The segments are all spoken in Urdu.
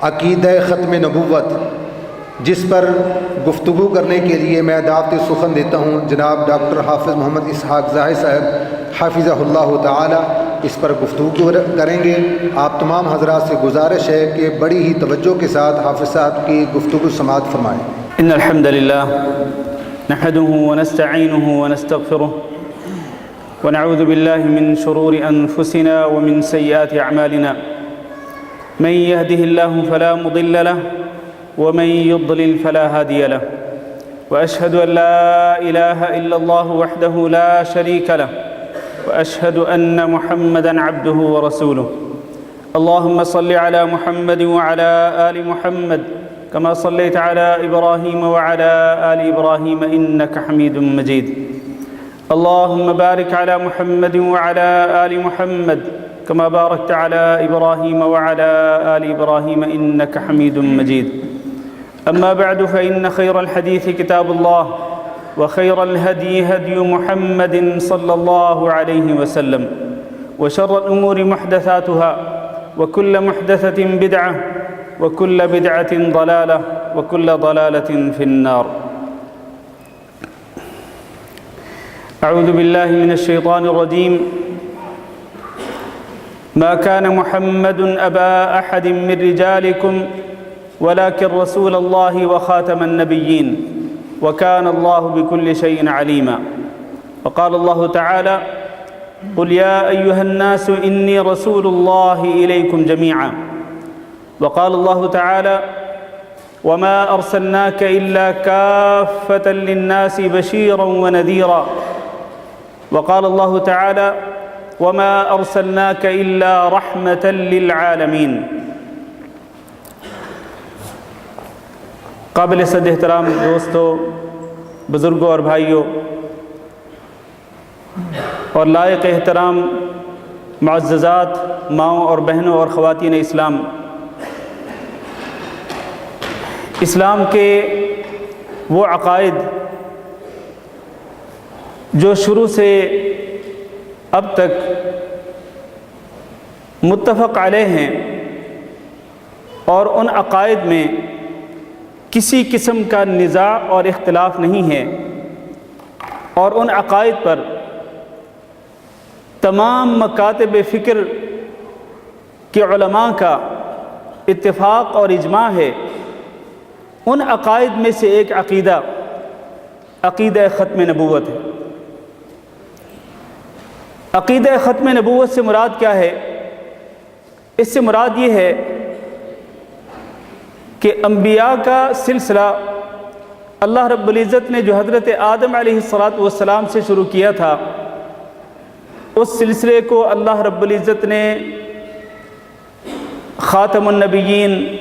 عقیدہ ختم نبوت، جس پر گفتگو کرنے کے لیے میں دعوت سخن دیتا ہوں جناب ڈاکٹر حافظ محمد اسحاق زاہد صاحب حافظہ اللہ تعالی، اس پر گفتگو کریں گے۔ آپ تمام حضرات سے گزارش ہے کہ بڑی ہی توجہ کے ساتھ حافظ صاحب کی گفتگو سماعت فرمائیں۔ ان الحمد للہ نحمده ونستعینه ونستغفره ونعوذ بالله من شرور انفسنا ومن سیئات اعمالنا، من يهده الله فلا مضل له ومن يضلل فلا هادي له، واشهد ان لا اله الا الله وحده لا شريك له، واشهد ان محمدا عبده ورسوله۔ اللهم صل على محمد وعلى آل محمد كما صليت على إبراهيم وعلى آل إبراهيم إنك حميد مجيد۔ اللهم بارك على محمد وعلى آل محمد كما باركت على إبراهيم وعلى آل إبراهيم إنك حميد مجيد۔ أما بعد فإن خير الحديث كتاب الله، وخير الهدي هدي محمد صلى الله عليه وسلم، وشر الأمور محدثاتها، وكل محدثة بدعة، وكل بدعة ضلالة، وكل ضلالة في النار۔ أعوذ بالله من الشيطان الرجيم۔ ما كان محمد أبا أحد من رجالكم ولكن رسول الله وخاتم النبيين، وكان الله بكل شيء عليما۔ وقال الله تعالى: قل يا أيها الناس إني رسول الله إليكم جميعا۔ وقال الله تعالى: وما أرسلناك إلا كافة للناس بشيرا ونذيرا۔ وقال الله تعالى: وما أرسلناك إلا رحمة للعالمين۔ قابل صد احترام دوستو، بزرگوں اور بھائیوں، اور لائق احترام معززات ماؤں اور بہنوں اور خواتین اسلام، اسلام کے وہ عقائد جو شروع سے اب تک متفق علیہ ہیں، اور ان عقائد میں کسی قسم کا نزاع اور اختلاف نہیں ہے، اور ان عقائد پر تمام مکاتب فکر کے علماء کا اتفاق اور اجماع ہے، ان عقائد میں سے ایک عقیدہ عقیدہ ختم نبوت ہے۔ عقیدہ ختم نبوت سے مراد کیا ہے؟ اس سے مراد یہ ہے کہ انبیاء کا سلسلہ اللہ رب العزت نے جو حضرت آدم علیہ السلام سے شروع کیا تھا، اس سلسلے کو اللہ رب العزت نے خاتم النبیین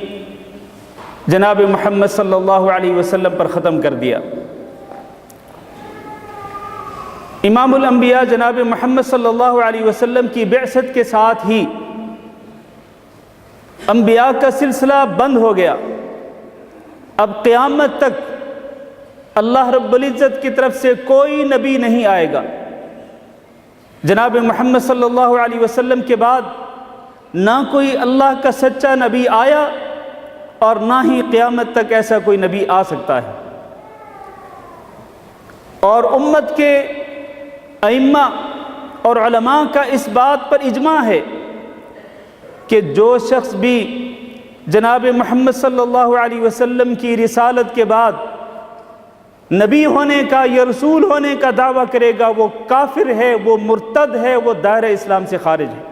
جناب محمد صلی اللہ علیہ وسلم پر ختم کر دیا۔ امام الانبیاء جناب محمد صلی اللہ علیہ وسلم کی بعثت کے ساتھ ہی انبیاء کا سلسلہ بند ہو گیا۔ اب قیامت تک اللہ رب العزت کی طرف سے کوئی نبی نہیں آئے گا۔ جناب محمد صلی اللہ علیہ وسلم کے بعد نہ کوئی اللہ کا سچا نبی آیا، اور نہ ہی قیامت تک ایسا کوئی نبی آ سکتا ہے۔ اور امت کے ائمہ اور علماء کا اس بات پر اجماع ہے کہ جو شخص بھی جناب محمد صلی اللہ علیہ وسلم کی رسالت کے بعد نبی ہونے کا یا رسول ہونے کا دعویٰ کرے گا، وہ کافر ہے، وہ مرتد ہے، وہ دائرہ اسلام سے خارج ہے۔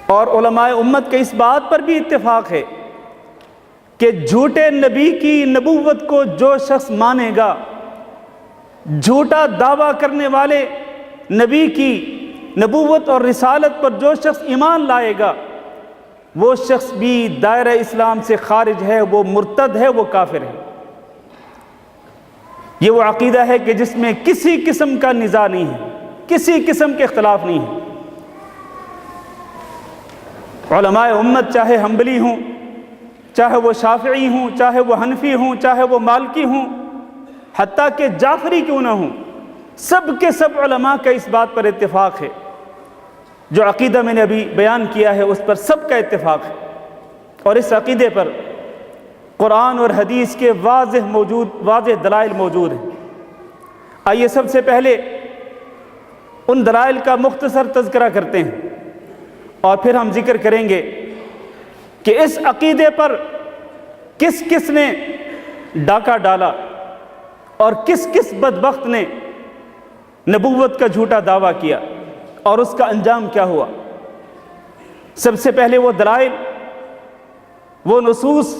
اور علماء امت کے اس بات پر بھی اتفاق ہے کہ جھوٹے نبی کی نبوت کو جو شخص مانے گا، جھوٹا دعویٰ کرنے والے نبی کی نبوت اور رسالت پر جو شخص ایمان لائے گا، وہ شخص بھی دائرہ اسلام سے خارج ہے، وہ مرتد ہے، وہ کافر ہے۔ یہ وہ عقیدہ ہے کہ جس میں کسی قسم کا نزاع نہیں ہے، کسی قسم کے اختلاف نہیں ہے۔ علماء امت چاہے حنبلی ہوں، چاہے وہ شافعی ہوں، چاہے وہ حنفی ہوں، چاہے وہ مالکی ہوں، حتیٰ کہ جعفری کیوں نہ ہوں، سب کے سب علماء کا اس بات پر اتفاق ہے۔ جو عقیدہ میں نے ابھی بیان کیا ہے اس پر سب کا اتفاق ہے اور اس عقیدے پر قرآن اور حدیث کے واضح دلائل موجود ہیں۔ آئیے سب سے پہلے ان دلائل کا مختصر تذکرہ کرتے ہیں اور پھر ہم ذکر کریں گے کہ اس عقیدے پر کس کس نے ڈاکہ ڈالا اور کس کس بدبخت نے نبوت کا جھوٹا دعویٰ کیا اور اس کا انجام کیا ہوا۔ سب سے پہلے وہ دلائل، وہ نصوص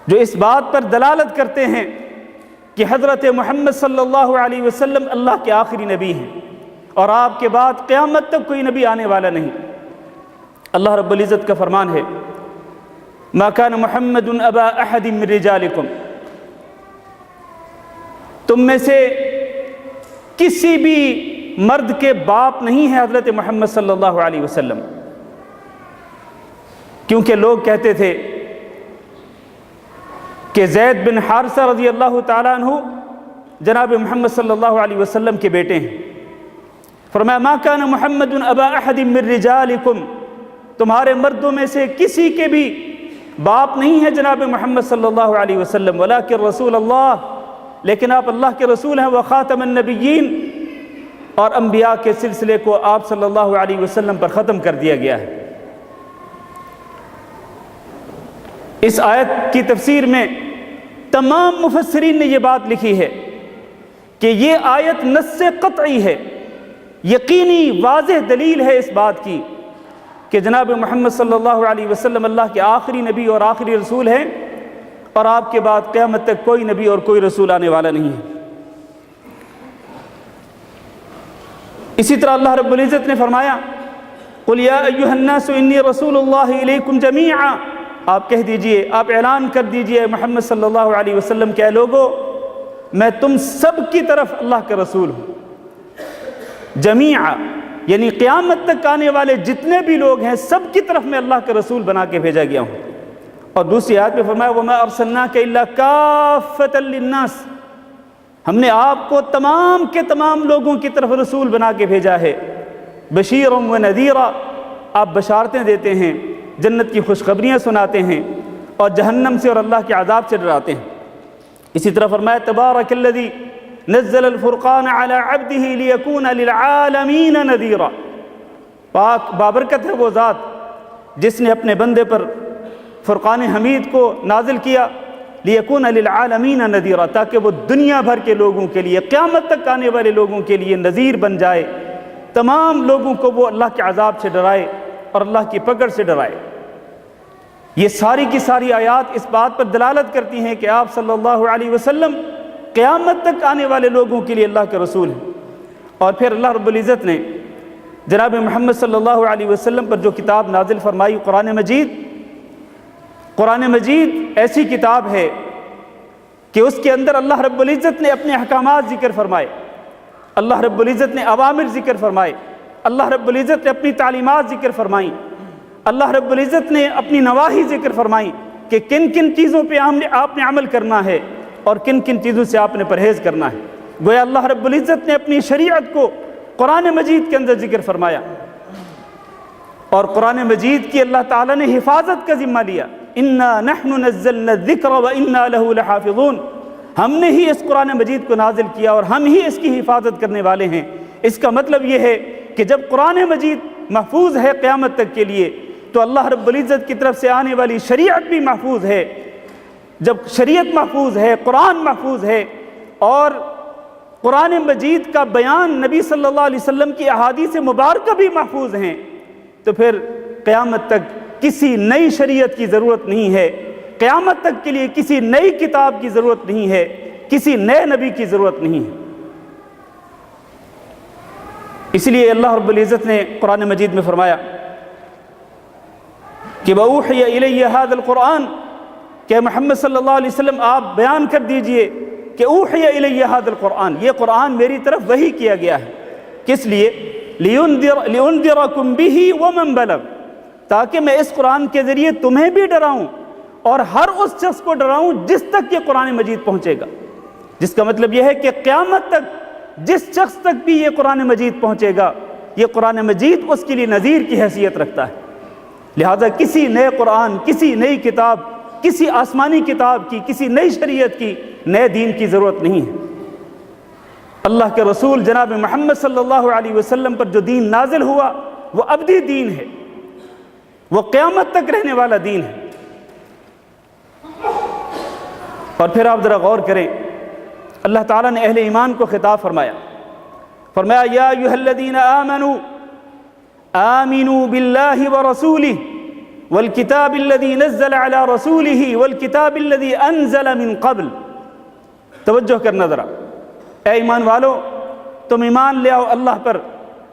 جو اس بات پر دلالت کرتے ہیں کہ حضرت محمد صلی اللہ علیہ وسلم اللہ کے آخری نبی ہیں اور آپ کے بعد قیامت تک کوئی نبی آنے والا نہیں۔ اللہ رب العزت کا فرمان ہے ما کان محمد ابا احد من رجالکم، تم میں سے کسی بھی مرد کے باپ نہیں ہے حضرت محمد صلی اللہ علیہ وسلم، کیونکہ لوگ کہتے تھے کہ زید بن حارثہ رضی اللہ تعالیٰ عنہ جناب محمد صلی اللہ علیہ وسلم کے بیٹے ہیں۔ فرمایا ما کان محمد ابا احد من رجالکم، تمہارے مردوں میں سے کسی کے بھی باپ نہیں ہے جناب محمد صلی اللہ علیہ وسلم، ولکن رسول اللہ، لیکن آپ اللہ کے رسول ہیں، وخاتم النبیین، اور انبیاء کے سلسلے کو آپ صلی اللہ علیہ وسلم پر ختم کر دیا گیا ہے۔ اس آیت کی تفسیر میں تمام مفسرین نے یہ بات لکھی ہے کہ یہ آیت نص قطعی ہے، یقینی واضح دلیل ہے اس بات کی کہ جناب محمد صلی اللہ علیہ وسلم اللہ کے آخری نبی اور آخری رسول ہیں اور آپ کے بعد قیامت تک کوئی نبی اور کوئی رسول آنے والا نہیں ہے۔ اسی طرح اللہ رب العزت نے فرمایا قل یا ایھا الناس انی رسول اللہ الیکم جمیعا، آپ کہہ دیجئے، آپ اعلان کر دیجئے محمد صلی اللہ علیہ وسلم کہ اے لوگو میں تم سب کی طرف اللہ کا رسول ہوں۔ جمیعا یعنی قیامت تک آنے والے جتنے بھی لوگ ہیں سب کی طرف میں اللہ کا رسول بنا کے بھیجا گیا ہوں۔ اور دوسری آیت میں فرمایا وَمَا أَرْسَلْنَاكَ إِلَّا كَافَّةً لِلنَّاسِ، ہم نے آپ کو تمام کے تمام لوگوں کی طرف رسول بنا کے بھیجا ہے۔ بشیرا ونذیرا، آپ بشارتیں دیتے ہیں، جنت کی خوشخبریاں سناتے ہیں اور جہنم سے اور اللہ کے عذاب سے ڈراتے ہیں۔ اسی طرح فرمایا تبارک الذی نزل الفرقان علی عبدہ لیکون للعالمین نذیرا، پاک بابرکت ہے وہ ذات جس نے اپنے بندے پر فرقان حمید کو نازل کیا لیکون للعالمین نذیرا، تاکہ وہ دنیا بھر کے لوگوں کے لیے، قیامت تک آنے والے لوگوں کے لیے نذیر بن جائے، تمام لوگوں کو وہ اللہ کے عذاب سے ڈرائے اور اللہ کی پکڑ سے ڈرائے۔ یہ ساری کی ساری آیات اس بات پر دلالت کرتی ہیں کہ آپ صلی اللہ علیہ وسلم قیامت تک آنے والے لوگوں کے لیے اللہ کے رسول ہیں۔ اور پھر اللہ رب العزت نے جناب محمد صلی اللہ علیہ وسلم پر جو کتاب نازل فرمائی قرآن مجید، قرآن مجید ایسی کتاب ہے کہ اس کے اندر اللہ رب العزت نے اپنے احکامات ذکر فرمائے، اللہ رب العزت نے اوامر ذکر فرمائے، اللہ رب العزت نے اپنی تعلیمات ذکر فرمائیں، اللہ رب العزت نے اپنی نواہی ذکر فرمائیں کہ کن کن چیزوں پہ آپ نے عمل کرنا ہے اور کن کن چیزوں سے آپ نے پرہیز کرنا ہے۔ گویا اللہ رب العزت نے اپنی شریعت کو قرآن مجید کے اندر ذکر فرمایا اور قرآن مجید کی اللہ تعالیٰ نے حفاظت کا ذمہ لیا۔ انا نحن نزلنا الذکر وانا له لحافظون، ہم نے ہی اس قرآن مجید کو نازل کیا اور ہم ہی اس کی حفاظت کرنے والے ہیں۔ اس کا مطلب یہ ہے کہ جب قرآن مجید محفوظ ہے قیامت تک کے لیے تو اللہ رب العزت کی طرف سے آنے والی شریعت بھی محفوظ ہے۔ جب شریعت محفوظ ہے، قرآن محفوظ ہے اور قرآن مجید کا بیان نبی صلی اللہ علیہ وسلم کی احادیث مبارکہ بھی محفوظ ہیں، تو پھر قیامت تک کسی نئی شریعت کی ضرورت نہیں ہے، قیامت تک کے لیے کسی نئی کتاب کی ضرورت نہیں ہے، کسی نئے نبی کی ضرورت نہیں ہے۔ اس لیے اللہ رب العزت نے قرآن مجید میں فرمایا کہ وَأُوحِيَ إِلَيَّ هَذَا الْقُرْآنِ، کہ محمد صلی اللہ علیہ وسلم آپ بیان کر دیجئے کہ اوحی الی ھذا القرآن، یہ قرآن میری طرف وحی کیا گیا ہے۔ کس لیے؟ لِأُنذِرَكُمْ بِهِ وَمَنْ بَلَغَ، تاکہ میں اس قرآن کے ذریعے تمہیں بھی ڈراؤں اور ہر اس شخص کو ڈراؤں جس تک یہ قرآن مجید پہنچے گا۔ جس کا مطلب یہ ہے کہ قیامت تک جس شخص تک بھی یہ قرآن مجید پہنچے گا، یہ قرآن مجید اس کے لیے نذیر کی حیثیت رکھتا ہے۔ لہٰذا کسی نئے قرآن، کسی نئی کتاب، کسی آسمانی کتاب کی، کسی نئی شریعت کی، نئے دین کی ضرورت نہیں ہے۔ اللہ کے رسول جناب محمد صلی اللہ علیہ وسلم پر جو دین نازل ہوا وہ ابدی دین ہے، وہ قیامت تک رہنے والا دین ہے۔ اور پھر آپ ذرا غور کریں، اللہ تعالیٰ نے اہل ایمان کو خطاب فرمایا یا ایھا الذین آمنوا آمنوا باللہ ورسولہ والکتاب الذی نزل علی رسولہ والکتاب الذی انزل من قبل۔ توجہ کرنا ذرا، اے ایمان والو، تم ایمان لے آؤ اللہ پر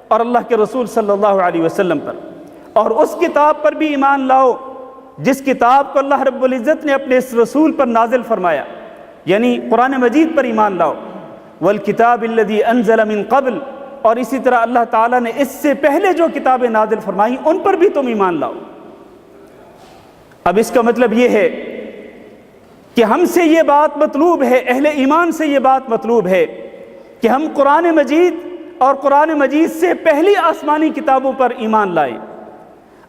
اور اللہ کے رسول صلی اللہ علیہ وسلم پر، اور اس کتاب پر بھی ایمان لاؤ جس کتاب کو اللہ رب العزت نے اپنے اس رسول پر نازل فرمایا، یعنی قرآن مجید پر ایمان لاؤ۔ والکتاب الذی انزل من قبل، اور اسی طرح اللہ تعالیٰ نے اس سے پہلے جو کتابیں نازل فرمائیں ان پر بھی تم ایمان لاؤ۔ اب اس کا مطلب یہ ہے کہ ہم سے یہ بات مطلوب ہے، اہل ایمان سے یہ بات مطلوب ہے کہ ہم قرآن مجید اور قرآن مجید سے پہلی آسمانی کتابوں پر ایمان لائیں۔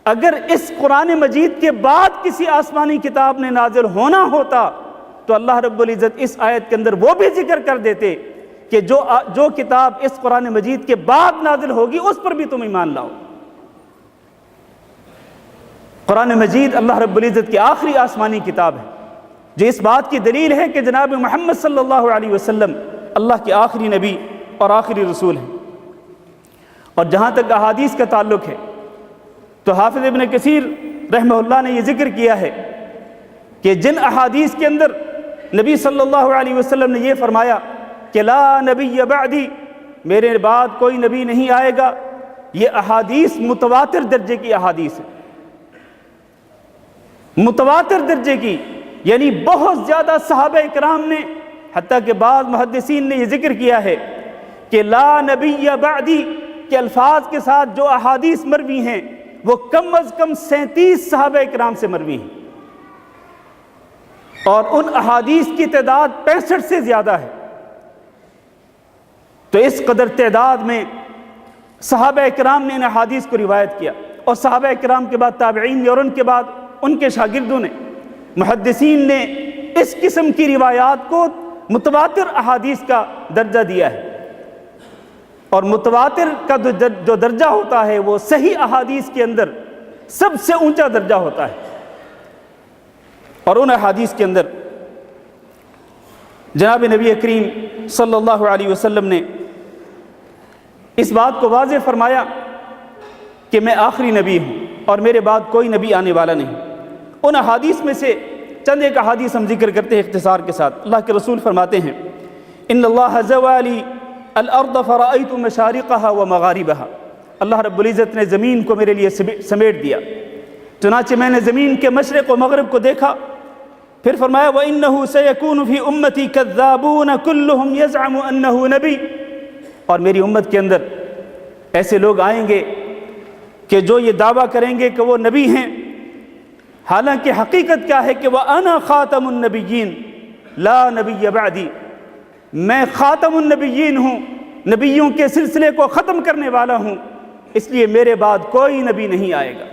اگر اس قرآن مجید کے بعد کسی آسمانی کتاب نے نازل ہونا ہوتا تو اللہ رب العزت اس آیت کے اندر وہ بھی ذکر کر دیتے کہ جو کتاب اس قرآن مجید کے بعد نازل ہوگی اس پر بھی تم ایمان لاؤ۔ قرآن مجید اللہ رب العزت کی آخری آسمانی کتاب ہے، جو اس بات کی دلیل ہے کہ جناب محمد صلی اللہ علیہ وسلم اللہ کے آخری نبی اور آخری رسول ہیں۔ اور جہاں تک احادیث کا تعلق ہے تو حافظ ابن کثیر رحمہ اللہ نے یہ ذکر کیا ہے کہ جن احادیث کے اندر نبی صلی اللہ علیہ وسلم نے یہ فرمایا کہ لا نبی بعدی، میرے بعد کوئی نبی نہیں آئے گا، یہ احادیث متواتر درجے کی احادیث ہے، متواتر درجے کی، یعنی بہت زیادہ صحابہ کرام نے، حتیٰ کہ بعض محدثین نے یہ ذکر کیا ہے کہ لا نبی بعدی کے الفاظ کے ساتھ جو احادیث مروی ہیں وہ کم از کم 37 صحابہ کرام سے مروی ہیں، اور ان احادیث کی تعداد 65 سے زیادہ ہے۔ تو اس قدر تعداد میں صحابہ کرام نے ان احادیث کو روایت کیا، اور صحابہ کرام کے بعد تابعین نے، اور ان کے بعد ان کے شاگردوں نے، محدثین نے اس قسم کی روایات کو متواتر احادیث کا درجہ دیا ہے۔ اور متواتر کا جو درجہ ہوتا ہے وہ صحیح احادیث کے اندر سب سے اونچا درجہ ہوتا ہے۔ اور ان احادیث کے اندر جناب نبی کریم صلی اللہ علیہ وسلم نے اس بات کو واضح فرمایا کہ میں آخری نبی ہوں اور میرے بعد کوئی نبی آنے والا نہیں۔ ان احادیث میں سے چند ایک احادیث ہم ذکر کرتے ہیں اختصار کے ساتھ۔ اللہ کے رسول فرماتے ہیں ان اللہ زوالی الارض فرأیت مشارقها ومغاربها، اللہ رب العزت نے زمین کو میرے لیے سمیٹ دیا، چنانچہ میں نے زمین کے مشرق و مغرب کو دیکھا۔ پھر فرمایا وَإِنَّهُ سَيَكُونُ فِي أُمَّتِي كَذَّابُونَ كُلُّهُمْ يَزْعَمُ أَنَّهُ نَبِيٌّ، اور میری امت کے اندر ایسے لوگ آئیں گے کہ جو یہ دعویٰ کریں گے کہ وہ نبی ہیں، حالانکہ حقیقت کیا ہے کہ وَأَنَا خَاتَمُ النَّبِيِّينَ لَا نَبِيَّ بَعْدِي، میں خاتم النبیین ہوں، نبیوں کے سلسلے کو ختم کرنے والا ہوں، اس لیے میرے بعد کوئی نبی نہیں آئے گا۔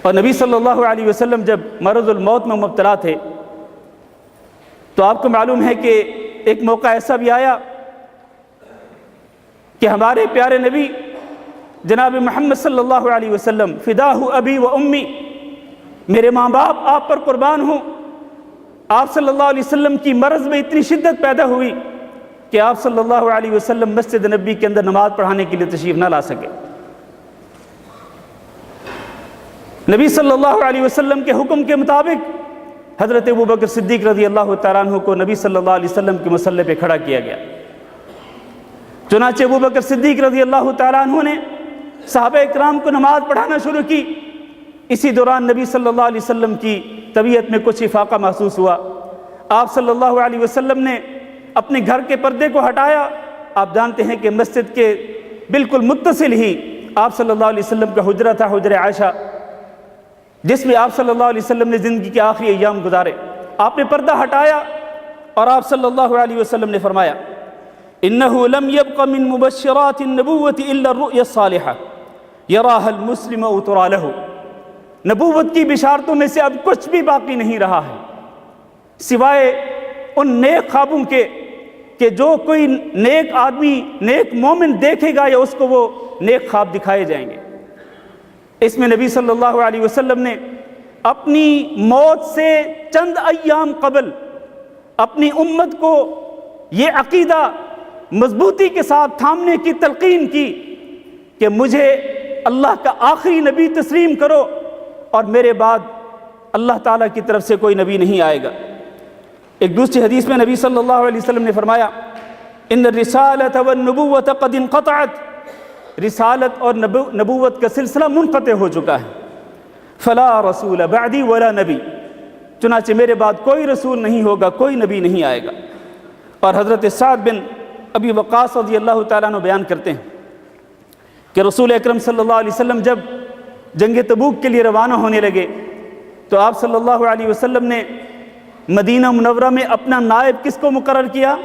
اور نبی صلی اللہ علیہ وسلم جب مرض الموت میں مبتلا تھے تو آپ کو معلوم ہے کہ ایک موقع ایسا بھی آیا کہ ہمارے پیارے نبی جناب محمد صلی اللہ علیہ وسلم فداہ ابی و امی، میرے ماں باپ آپ پر قربان ہوں، آپ صلی اللہ علیہ وسلم کی مرض میں اتنی شدت پیدا ہوئی کہ آپ صلی اللہ علیہ وسلم مسجد نبی کے اندر نماز پڑھانے کے لیے تشریف نہ لا سکے۔ نبی صلی اللہ علیہ وسلم کے حکم کے مطابق حضرت ابوبکر صدیق رضی اللہ تعالیٰ عنہ کو نبی صلی اللہ علیہ وسلم کے مصلی پہ کھڑا کیا گیا۔ چنانچہ ابوبکر صدیق رضی اللہ تعالیٰ عنہ نے صحابہ اکرام کو نماز پڑھانا شروع کی۔ اسی دوران نبی صلی اللہ علیہ وسلم کی طبیعت میں کچھ افاقہ محسوس ہوا۔ آپ صلی اللہ علیہ وسلم نے اپنے گھر کے پردے کو ہٹایا۔ آپ جانتے ہیں کہ مسجد کے بالکل متصل ہی آپ صلی اللہ علیہ وسلم کا حجرہ تھا، حجرہ عائشہ، جس میں آپ صلی اللہ علیہ وسلم نے زندگی کے آخری ایام گزارے۔ آپ نے پردہ ہٹایا اور آپ صلی اللہ علیہ وسلم نے فرمایا انہ لم یبق من مبشرات النبوۃ الا الرؤیا الصالحہ، یراہ المسلم او ترا لہ، نبوت کی بشارتوں میں سے اب کچھ بھی باقی نہیں رہا ہے سوائے ان نیک خوابوں کے کہ جو کوئی نیک آدمی، نیک مومن دیکھے گا یا اس کو وہ نیک خواب دکھائے جائیں گے۔ اس میں نبی صلی اللہ علیہ وسلم نے اپنی موت سے چند ایام قبل اپنی امت کو یہ عقیدہ مضبوطی کے ساتھ تھامنے کی تلقین کی کہ مجھے اللہ کا آخری نبی تسلیم کرو اور میرے بعد اللہ تعالیٰ کی طرف سے کوئی نبی نہیں آئے گا۔ ایک دوسری حدیث میں نبی صلی اللہ علیہ وسلم نے فرمایا ان الرسالۃ والنبوۃ قد انقطعت، رسالت اور نبوت کا سلسلہ منقطع ہو چکا ہے۔ فلا رسول بعدی ولا نبی، چنانچہ میرے بعد کوئی رسول نہیں ہوگا، کوئی نبی نہیں آئے گا۔ اور حضرت سعد بن ابی وقاص رضی اللہ تعالیٰ عنہ بیان کرتے ہیں کہ رسول اکرم صلی اللہ علیہ وسلم جب جنگ تبوک کے لیے روانہ ہونے لگے تو آپ صلی اللہ علیہ وسلم نے مدینہ منورہ میں اپنا نائب کس کو مقرر کیا؟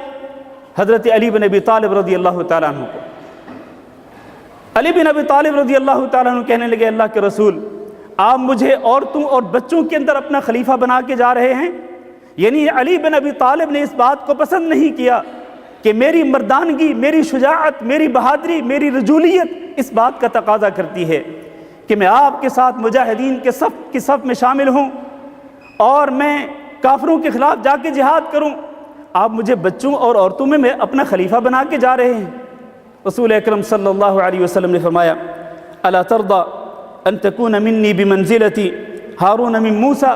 حضرت علی بن ابی طالب رضی اللہ تعالیٰ عنہ کو۔ علی بن ابی طالب رضی اللہ تعالیٰ عنہ کہنے لگے اللہ کے رسول، آپ مجھے عورتوں اور بچوں کے اندر اپنا خلیفہ بنا کے جا رہے ہیں؟ یعنی علی بن ابی طالب نے اس بات کو پسند نہیں کیا کہ میری مردانگی، میری شجاعت، میری بہادری، میری رجولیت اس بات کا تقاضا کرتی ہے کہ میں آپ کے ساتھ مجاہدین کے صف میں شامل ہوں اور میں کافروں کے خلاف جا کے جہاد کروں، آپ مجھے بچوں اور عورتوں میں اپنا خلیفہ بنا کے جا رہے ہیں۔ رسول اکرم صلی اللہ علیہ وسلم نے فرمایا الا ترضى ان تكون منی بمنزلتی ہارون من موسیٰ،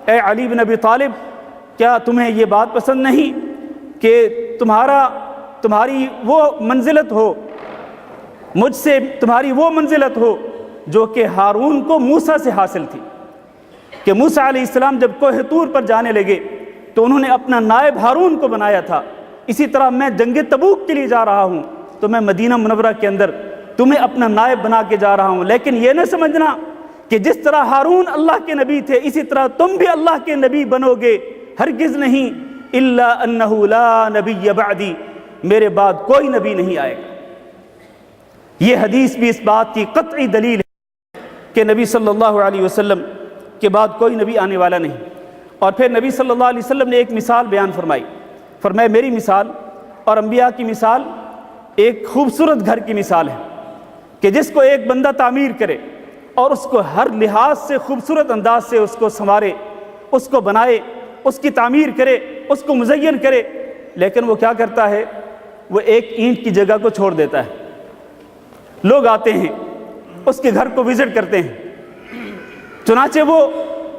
اے علی بن ابی طالب کیا تمہیں یہ بات پسند نہیں کہ تمہاری وہ منزلت ہو، مجھ سے تمہاری وہ منزلت ہو جو کہ ہارون کو موسیٰ سے حاصل تھی، کہ موسیٰ علیہ السلام جب کوہ طور پر جانے لگے تو انہوں نے اپنا نائب ہارون کو بنایا تھا، اسی طرح میں جنگ تبوک کے لیے جا رہا ہوں تو میں مدینہ منورہ کے اندر تمہیں اپنا نائب بنا کے جا رہا ہوں، لیکن یہ نہ سمجھنا کہ جس طرح ہارون اللہ کے نبی تھے اسی طرح تم بھی اللہ کے نبی بنو گے، ہرگز نہیں، الا انہ لا نبی بعدی، میرے بعد کوئی نبی نہیں آئے گا۔ یہ حدیث بھی اس بات کی قطعی دلیل ہے کہ نبی صلی اللہ علیہ وسلم کے بعد کوئی نبی آنے والا نہیں۔ اور پھر نبی صلی اللہ علیہ وسلم نے ایک مثال بیان فرمایا میری مثال اور انبیاء کی مثال ایک خوبصورت گھر کی مثال ہے کہ جس کو ایک بندہ تعمیر کرے اور اس کو ہر لحاظ سے خوبصورت انداز سے اس کو سنوارے، اس کو بنائے، اس کی تعمیر کرے، اس کو مزین کرے، لیکن وہ کیا کرتا ہے؟ وہ ایک اینٹ کی جگہ کو چھوڑ دیتا ہے۔ لوگ آتے ہیں اس کے گھر کو وزٹ کرتے ہیں، چنانچہ وہ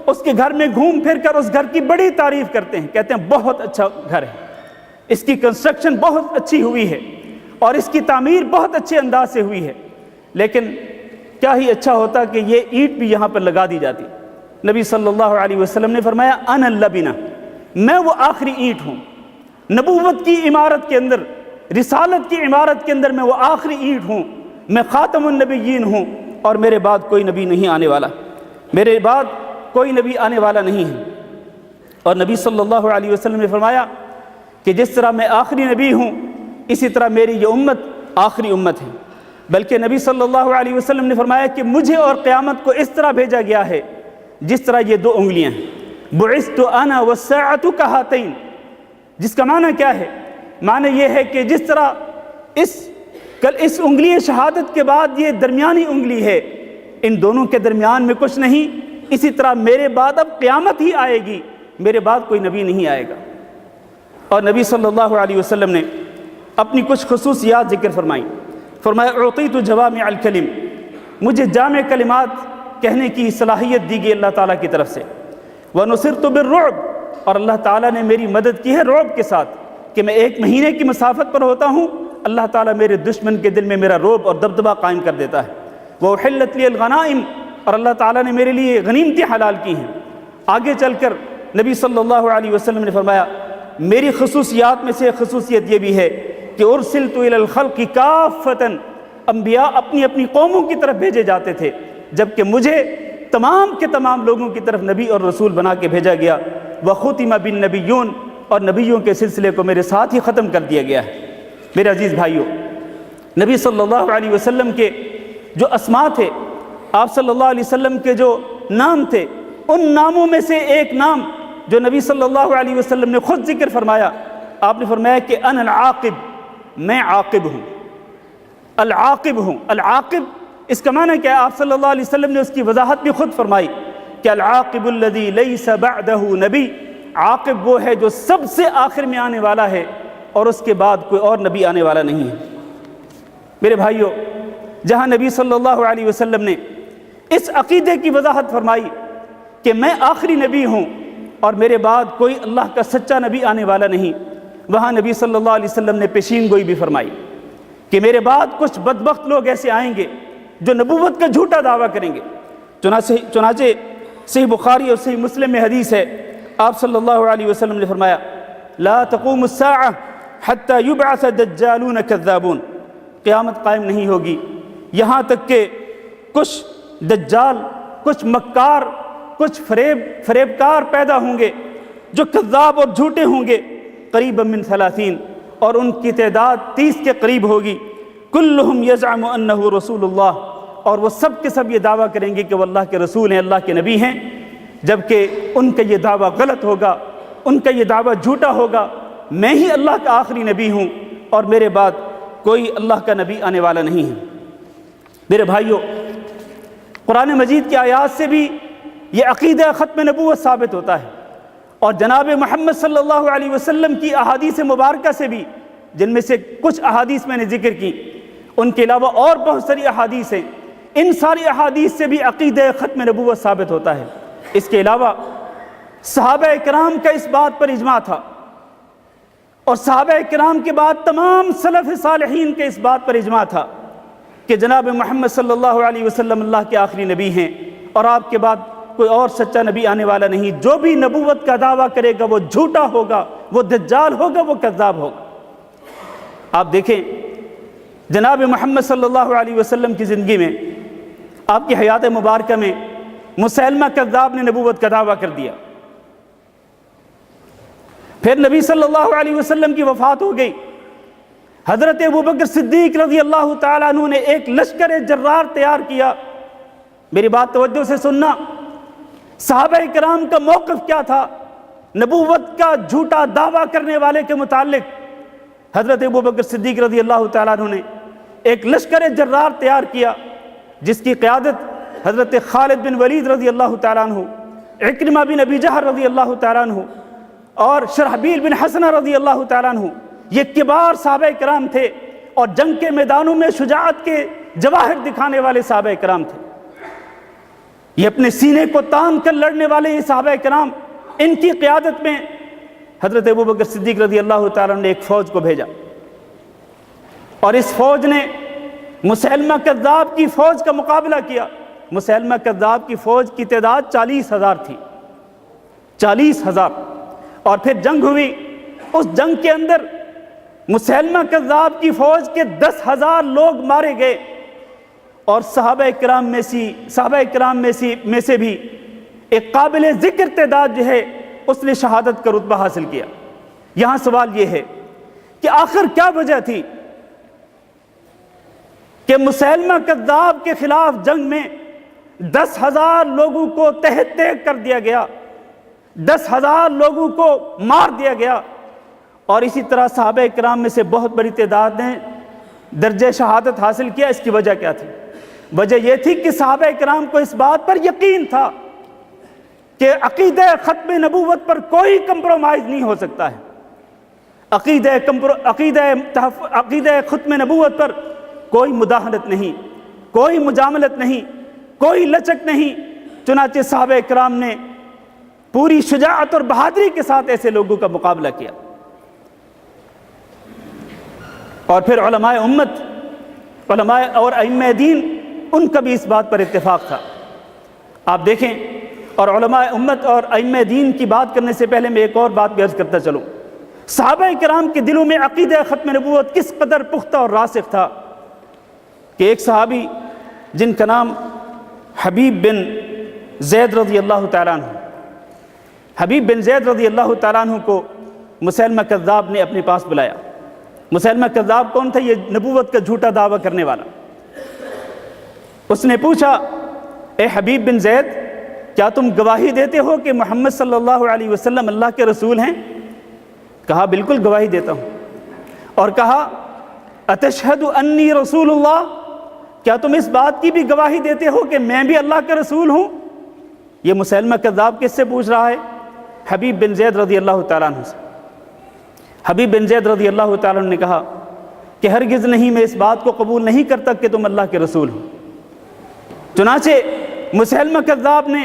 اس کے گھر میں گھوم پھر کر اس گھر کی بڑی تعریف کرتے ہیں، کہتے ہیں بہت اچھا گھر ہے، اس کی کنسٹرکشن بہت اچھی ہوئی ہے اور اس کی تعمیر بہت اچھے انداز سے ہوئی ہے، لیکن کیا ہی اچھا ہوتا کہ یہ اینٹ بھی یہاں پر لگا دی جاتی۔ نبی صلی اللہ علیہ وسلم نے فرمایا انا اللبنہ، میں وہ آخری اینٹ ہوں، نبوت کی عمارت کے اندر، رسالت کی عمارت کے اندر میں وہ آخری اینٹ ہوں، میں خاتم النبیین ہوں اور میرے بعد کوئی نبی نہیں آنے والا، میرے بعد کوئی نبی آنے والا نہیں ہے۔ اور نبی صلی اللہ علیہ وسلم نے فرمایا کہ جس طرح میں آخری نبی ہوں اسی طرح میری یہ امت آخری امت ہے، بلکہ نبی صلی اللہ علیہ وسلم نے فرمایا کہ مجھے اور قیامت کو اس طرح بھیجا گیا ہے جس طرح یہ دو انگلیاں ہیں، بعثت انا والساعۃ کہاتین، جس کا معنی کیا ہے؟ معنی یہ ہے کہ جس طرح اس انگلی شہادت کے بعد یہ درمیانی انگلی ہے، ان دونوں کے درمیان میں کچھ نہیں، اسی طرح میرے بعد اب قیامت ہی آئے گی، میرے بعد کوئی نبی نہیں آئے گا۔ اور نبی صلی اللہ علیہ وسلم نے اپنی کچھ خصوصیات ذکر فرمائیں، فرمایا اعطیت جوامع الکلم، مجھے جامع کلمات کہنے کی صلاحیت دی گئی اللہ تعالیٰ کی طرف سے، ونصرت بالرعب، اور اللہ تعالیٰ نے میری مدد کی ہے رعب کے ساتھ کہ میں 1 مہینے کی مسافت پر ہوتا ہوں، اللہ تعالیٰ میرے دشمن کے دل میں میرا رعب اور دبدبہ قائم کر دیتا ہے، وأحلت لی الغنائم، اور اللہ تعالیٰ نے میرے لیے غنیمتیں حلال کی ہیں۔ آگے چل کر نبی صلی اللہ علیہ وسلم نے فرمایا میری خصوصیات میں سے خصوصیت یہ بھی ہے کہ ارسلت الی الخلق کافۃ، انبیاء اپنی اپنی قوموں کی طرف بھیجے جاتے تھے، جبکہ مجھے تمام کے تمام لوگوں کی طرف نبی اور رسول بنا کے بھیجا گیا، وختم بالنبیون، اور نبیوں کے سلسلے کو میرے ساتھ ہی ختم کر دیا گیا ہے۔ میرے عزیز بھائیوں، نبی صلی اللہ علیہ وسلم کے جو اسما تھے، آپ صلی اللہ علیہ وسلم کے جو نام تھے، ان ناموں میں سے ایک نام جو نبی صلی اللہ علیہ وسلم نے خود ذکر فرمایا، آپ نے فرمایا کہ انا العاقب، میں عاقب ہوں، العاقب ہوں۔ العاقب اس کا معنی کیا ہے؟ آپ صلی اللہ علیہ وسلم نے اس کی وضاحت بھی خود فرمائی کہ العاقب الذی لیس بعدہ نبی، عاقب وہ ہے جو سب سے آخر میں آنے والا ہے اور اس کے بعد کوئی اور نبی آنے والا نہیں ہے۔ میرے بھائیوں، جہاں نبی صلی اللہ علیہ وسلم نے اس عقیدے کی وضاحت فرمائی کہ میں آخری نبی ہوں اور میرے بعد کوئی اللہ کا سچا نبی آنے والا نہیں، وہاں نبی صلی اللہ علیہ وسلم نے پیشین گوئی بھی فرمائی کہ میرے بعد کچھ بدبخت لوگ ایسے آئیں گے جو نبوت کا جھوٹا دعویٰ کریں گے۔ چنانچہ صحیح بخاری اور صحیح مسلم میں حدیث ہے، آپ صلی اللہ علیہ وسلم نے فرمایا لا تقوم الساعہ حتی یبعث دجالون کذابون، قیامت قائم نہیں ہوگی یہاں تک کہ کچھ دجال، کچھ مکار، کچھ فریبکار پیدا ہوں گے جو کذاب اور جھوٹے ہوں گے، قریبا من 30، اور ان کی تعداد 30 کے قریب ہوگی، کلہم یزعم انہ رسول اللہ، اور وہ سب کے سب یہ دعویٰ کریں گے کہ وہ اللہ کے رسول ہیں، اللہ کے نبی ہیں، جبکہ ان کا یہ دعویٰ غلط ہوگا، ان کا یہ دعویٰ جھوٹا ہوگا۔ میں ہی اللہ کا آخری نبی ہوں اور میرے بعد کوئی اللہ کا نبی آنے والا نہیں ہے۔ میرے بھائیوں، قرآن مجید کی آیات سے بھی یہ عقیدہ ختم نبوت ثابت ہوتا ہے، اور جناب محمد صلی اللہ علیہ وسلم کی احادیث مبارکہ سے بھی، جن میں سے کچھ احادیث میں نے ذکر کی، ان کے علاوہ اور بہت ساری احادیث ہیں، ان ساری احادیث سے بھی عقیدہ ختم نبوت ثابت ہوتا ہے۔ اس کے علاوہ صحابہ کرام کا اس بات پر اجماع تھا، اور صحابہ کرام کے بعد تمام سلف صالحین کے اس بات پر اجماع تھا کہ جناب محمد صلی اللہ علیہ وسلم اللہ کے آخری نبی ہیں، اور آپ کے بعد کوئی اور سچا نبی آنے والا نہیں۔ جو بھی نبوت کا دعویٰ کرے گا وہ جھوٹا ہوگا، وہ دجال ہوگا، وہ کذاب ہوگا۔ آپ دیکھیں جناب محمد صلی اللہ علیہ وسلم کی زندگی میں، آپ کی حیات مبارکہ میں مسیلمہ کذاب نے نبوت کا دعویٰ کر دیا، پھر نبی صلی اللہ علیہ وسلم کی وفات ہو گئی، حضرت ابوبکر صدیق رضی اللہ تعالیٰ عنہ نے ایک لشکر جرار تیار کیا۔ میری بات توجہ سے سننا، صحابہ کرام کا موقف کیا تھا نبوت کا جھوٹا دعویٰ کرنے والے کے متعلق؟ حضرت ابوبکر صدیق رضی اللہ تعالیٰ عنہ نے ایک لشکر جرار تیار کیا، جس کی قیادت حضرت خالد بن ولید رضی اللہ تعالیٰ عنہ، عکرمہ بن ابی جہل رضی اللہ تعالیٰ عنہ، اور شرحبیل بن حسنہ رضی اللہ تعالیٰ عنہ، یہ کبار صحابہ کرام تھے اور جنگ کے میدانوں میں شجاعت کے جواہر دکھانے والے صحابہ کرام تھے۔ یہ اپنے سینے کو تان کر لڑنے والے یہ صحابہ کرام، ان کی قیادت میں حضرت ابوبکر صدیق رضی اللہ تعالیٰ نے ایک فوج کو بھیجا، اور اس فوج نے مسیلمہ کذاب کی فوج کا مقابلہ کیا۔ مسیلمہ کذاب کی فوج کی تعداد 40,000 تھی، 40,000، اور پھر جنگ ہوئی۔ اس جنگ کے اندر مسیلمہ کذاب کی فوج کے 10,000 لوگ مارے گئے، اور صحابہ کرام میں سے بھی ایک قابل ذکر تعداد جو ہے اس نے شہادت کا رتبہ حاصل کیا۔ یہاں سوال یہ ہے کہ آخر کیا وجہ تھی کہ مسیلمہ کذاب کے خلاف جنگ میں 10,000 لوگوں کو تہہ تیگ کر دیا گیا، 10,000 لوگوں کو مار دیا گیا، اور اسی طرح صحابہ کرام میں سے بہت بڑی تعداد نے درجہ شہادت حاصل کیا؟ اس کی وجہ کیا تھی؟ وجہ یہ تھی کہ صحابہ کرام کو اس بات پر یقین تھا کہ عقیدہ ختم نبوت پر کوئی کمپرومائز نہیں ہو سکتا ہے، عقیدہ ختم نبوت پر کوئی مداہنت نہیں، کوئی مجاملت نہیں، کوئی لچک نہیں۔ چنانچہ صحابہ کرام نے پوری شجاعت اور بہادری کے ساتھ ایسے لوگوں کا مقابلہ کیا، اور پھر علماء امت، علماء اور ائمہ دین، ان کا بھی اس بات پر اتفاق تھا۔ آپ دیکھیں، اور علماء امت اور ائمہ دین کی بات کرنے سے پہلے میں ایک اور بات بھی عرض کرتا چلوں۔ صحابہ کرام کے دلوں میں عقیدہ ختم نبوت کس قدر پختہ اور راسخ تھا کہ ایک صحابی جن کا نام حبیب بن زید رضی اللہ تعالیٰ عنہ، حبیب بن زید رضی اللہ تعالیٰ عنہ کو مسیلمہ کذاب نے اپنے پاس بلایا۔ مسیلمہ کذاب کون تھا؟ یہ نبوت کا جھوٹا دعویٰ کرنے والا۔ اس نے پوچھا اے حبیب بن زید کیا تم گواہی دیتے ہو کہ محمد صلی اللہ علیہ وسلم اللہ کے رسول ہیں؟ کہا بالکل گواہی دیتا ہوں۔ اور کہا اتشہد انی رسول اللہ، کیا تم اس بات کی بھی گواہی دیتے ہو کہ میں بھی اللہ کے رسول ہوں؟ یہ مسیلمہ کذاب کس سے پوچھ رہا ہے؟ حبیب بن زید رضی اللہ تعالیٰ عنہ سے۔ حبیب بن زید رضی اللہ تعالیٰ عنہ نے کہا کہ ہرگز نہیں، میں اس بات کو قبول نہیں کرتا کہ تم اللہ کے رسول ہو۔ چنانچہ مسیلمہ کذاب نے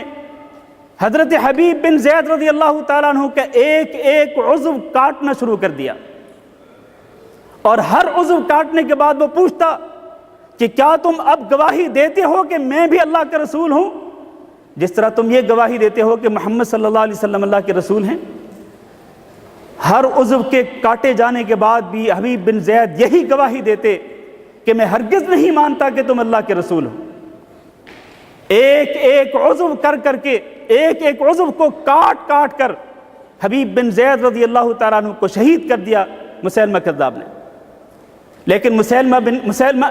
حضرت حبیب بن زید رضی اللہ تعالیٰ عنہ کا ایک ایک عضو کاٹنا شروع کر دیا، اور ہر عضو کاٹنے کے بعد وہ پوچھتا کہ کیا تم اب گواہی دیتے ہو کہ میں بھی اللہ کا رسول ہوں، جس طرح تم یہ گواہی دیتے ہو کہ محمد صلی اللہ علیہ وسلم اللہ کے رسول ہیں؟ ہر عضو کے کاٹے جانے کے بعد بھی حبیب بن زید یہی گواہی دیتے کہ میں ہرگز نہیں مانتا کہ تم اللہ کے رسول ہو۔ ایک ایک عضو کر کے، ایک ایک عضو کو کاٹ کاٹ کر حبیب بن زید رضی اللہ تعالیٰ عنہ کو شہید کر دیا مسیلمہ کذاب نے۔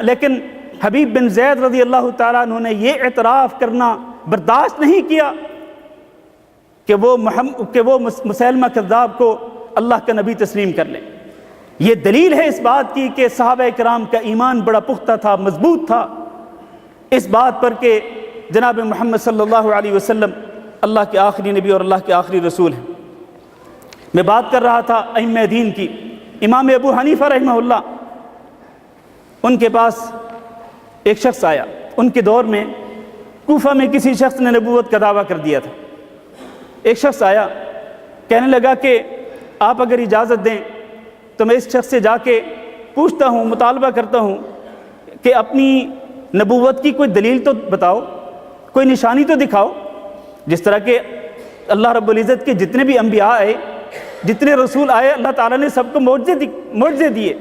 لیکن حبیب بن زید رضی اللہ تعالیٰ عنہ نے یہ اعتراف کرنا برداشت نہیں کیا کہ وہ مسیلمہ کذاب کو اللہ کا نبی تسلیم کر لیں۔ یہ دلیل ہے اس بات کی کہ صحابہ کرام کا ایمان بڑا پختہ تھا، مضبوط تھا، اس بات پر کہ جناب محمد صلی اللہ علیہ وسلم اللہ کے آخری نبی اور اللہ کے آخری رسول ہیں۔ میں بات کر رہا تھا ائمہ دین کی۔ امام ابو حنیفہ رحمہ اللہ، ان کے پاس ایک شخص آیا، ان کے دور میں کوفہ میں کسی شخص نے نبوت کا دعویٰ کر دیا تھا۔ ایک شخص آیا، کہنے لگا کہ آپ اگر اجازت دیں تو میں اس شخص سے جا کے پوچھتا ہوں، مطالبہ کرتا ہوں کہ اپنی نبوت کی کوئی دلیل تو بتاؤ، کوئی نشانی تو دکھاؤ۔ جس طرح کہ اللہ رب العزت کے جتنے بھی انبیاء آئے، جتنے رسول آئے، اللہ تعالیٰ نے سب کو معجزے دیے،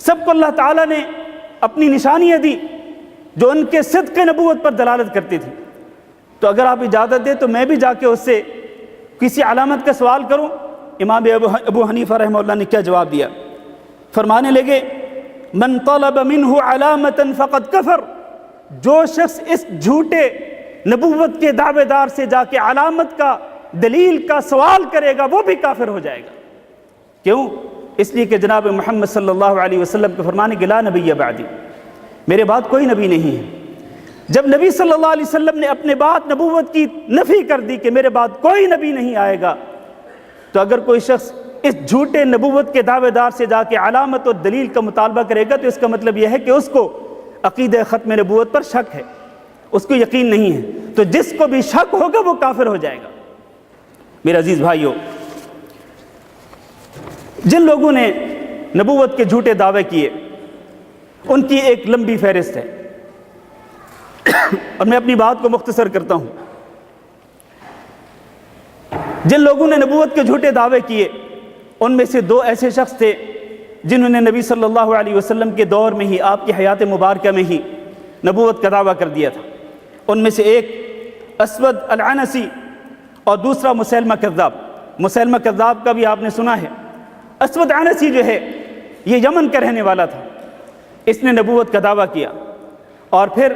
سب کو اللہ تعالیٰ نے اپنی نشانیاں دی جو ان کے صدق نبوت پر دلالت کرتی تھی۔ تو اگر آپ اجازت دیں تو میں بھی جا کے اس سے کسی علامت کا سوال کروں۔ امام ابو حنیفہ رحمہ اللہ نے کیا جواب دیا؟ فرمانے لگے من طلب منہ علامتا فقد کفر، جو شخص اس جھوٹے نبوت کے دعوے دار سے جا کے علامت کا، دلیل کا سوال کرے گا وہ بھی کافر ہو جائے گا۔ کیوں؟ اس لیے کہ جناب محمد صلی اللہ علیہ وسلم کے فرمانے کہ لا نبی بعدی، میرے بعد کوئی نبی نہیں ہے۔ جب نبی صلی اللہ علیہ وسلم نے اپنے بعد نبوت کی نفی کر دی کہ میرے بعد کوئی نبی نہیں آئے گا، تو اگر کوئی شخص اس جھوٹے نبوت کے دعوے دار سے جا کے علامت اور دلیل کا مطالبہ کرے گا تو اس کا مطلب یہ ہے کہ اس کو عقیدہ ختم نبوت پر شک ہے، اس کو یقین نہیں ہے۔ تو جس کو بھی شک ہوگا وہ کافر ہو جائے گا۔ میرے عزیز بھائیو، جن لوگوں نے نبوت کے جھوٹے دعوے کیے ان کی ایک لمبی فہرست ہے، اور میں اپنی بات کو مختصر کرتا ہوں۔ جن لوگوں نے نبوت کے جھوٹے دعوے کیے ان میں سے دو ایسے شخص تھے جنہوں نے نبی صلی اللہ علیہ وسلم کے دور میں ہی، آپ کی حیات مبارکہ میں ہی نبوت کا دعویٰ کر دیا تھا۔ ان میں سے ایک اسود العنسی اور دوسرا مسیلمہ کذاب۔ مسیلمہ کذاب کا بھی آپ نے سنا ہے۔ اسود عنسی جو ہے یہ یمن کا رہنے والا تھا، اس نے نبوت کا دعویٰ کیا اور پھر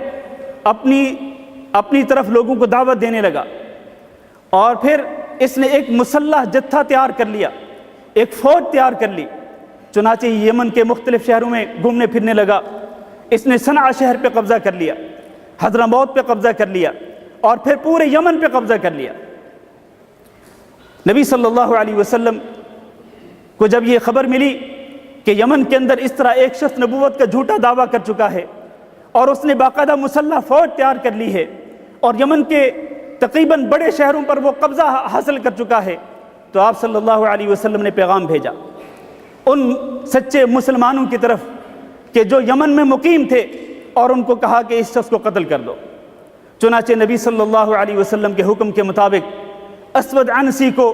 اپنی طرف لوگوں کو دعوت دینے لگا، اور پھر اس نے ایک مسلح جتھا تیار کر لیا، ایک فوج تیار کر لی۔ چنانچہ یمن کے مختلف شہروں میں گھومنے پھرنے لگا۔ اس نے صنعا شہر پہ قبضہ کر لیا، حضرموت پہ قبضہ کر لیا، اور پھر پورے یمن پہ قبضہ کر لیا۔ نبی صلی اللہ علیہ وسلم کو جب یہ خبر ملی کہ یمن کے اندر اس طرح ایک شخص نبوت کا جھوٹا دعویٰ کر چکا ہے اور اس نے باقاعدہ مسلح فوج تیار کر لی ہے اور یمن کے تقریباً بڑے شہروں پر وہ قبضہ حاصل کر چکا ہے، تو آپ صلی اللہ علیہ وسلم نے پیغام بھیجا ان سچے مسلمانوں کی طرف کہ جو یمن میں مقیم تھے، اور ان کو کہا کہ اس شخص کو قتل کر دو۔ چنانچہ نبی صلی اللہ علیہ وسلم کے حکم کے مطابق اسود عنسی کو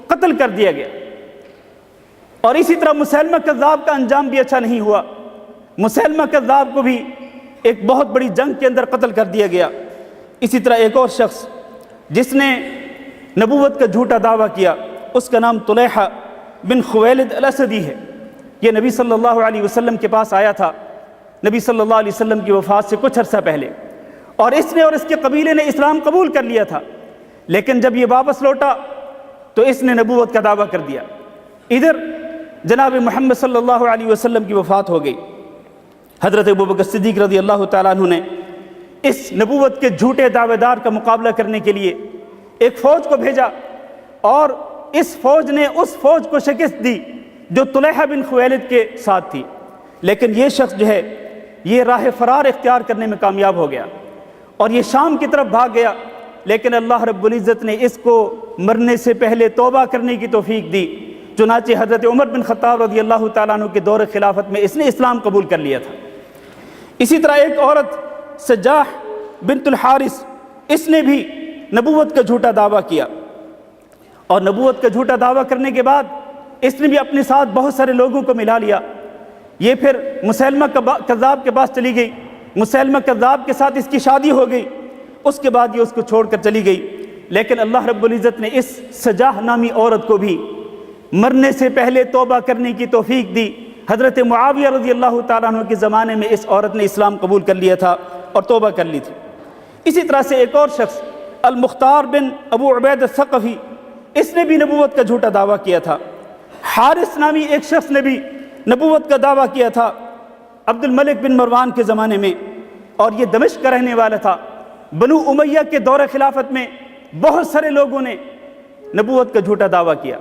قتل کر دیا گیا۔ اور اسی طرح مسیلمہ کذاب کا انجام بھی اچھا نہیں ہوا۔ مسیلمہ کذاب کو بھی ایک بہت بڑی جنگ کے اندر قتل کر دیا گیا۔ اسی طرح ایک اور شخص جس نے نبوت کا جھوٹا دعویٰ کیا، اس کا نام طلیحہ بن خویلد الاسدی ہے۔ یہ نبی صلی اللہ علیہ وسلم کے پاس آیا تھا نبی صلی اللہ علیہ وسلم کی وفات سے کچھ عرصہ پہلے، اور اس نے اور اس کے قبیلے نے اسلام قبول کر لیا تھا، لیکن جب یہ واپس لوٹا تو اس نے نبوت کا دعویٰ کر دیا۔ ادھر جناب محمد صلی اللہ علیہ وسلم کی وفات ہو گئی۔ حضرت ابوبکر صدیق رضی اللہ تعالیٰ عنہ نے اس نبوت کے جھوٹے دعوے دار کا مقابلہ کرنے کے لیے ایک فوج کو بھیجا، اور اس فوج نے اس فوج کو شکست دی جو طلحہ بن خویلد کے ساتھ تھی، لیکن یہ شخص جو ہے یہ راہ فرار اختیار کرنے میں کامیاب ہو گیا اور یہ شام کی طرف بھاگ گیا، لیکن اللہ رب العزت نے اس کو مرنے سے پہلے توبہ کرنے کی توفیق دی۔ چنانچہ حضرت عمر بن خطاب رضی اللہ تعالیٰ عنہ کے دور خلافت میں اس نے اسلام قبول کر لیا تھا۔ اسی طرح ایک عورت سجاح بنت الحارث، اس نے بھی نبوت کا جھوٹا دعویٰ کیا، اور نبوت کا جھوٹا دعویٰ کرنے کے بعد اس نے بھی اپنے ساتھ بہت سارے لوگوں کو ملا لیا۔ یہ پھر مسیلمہ کذاب کے پاس چلی گئی، مسیلمہ کذاب کے ساتھ اس کی شادی ہو گئی، اس کے بعد یہ اس کو چھوڑ کر چلی گئی، لیکن اللہ رب العزت نے اس سجاح نامی عورت کو بھی مرنے سے پہلے توبہ کرنے کی توفیق دی۔ حضرت معاویہ رضی اللہ تعالیٰ عنہ کے زمانے میں اس عورت نے اسلام قبول کر لیا تھا اور توبہ کر لی تھی۔ اسی طرح سے ایک اور شخص المختار بن ابو عبید الثقفی، اس نے بھی نبوت کا جھوٹا دعویٰ کیا تھا۔ حارث نامی ایک شخص نے بھی نبوت کا دعویٰ کیا تھا عبد الملک بن مروان کے زمانے میں، اور یہ دمشق کا رہنے والا تھا۔ بنو امیہ کے دور خلافت میں بہت سارے لوگوں نے نبوت کا جھوٹا دعویٰ کیا۔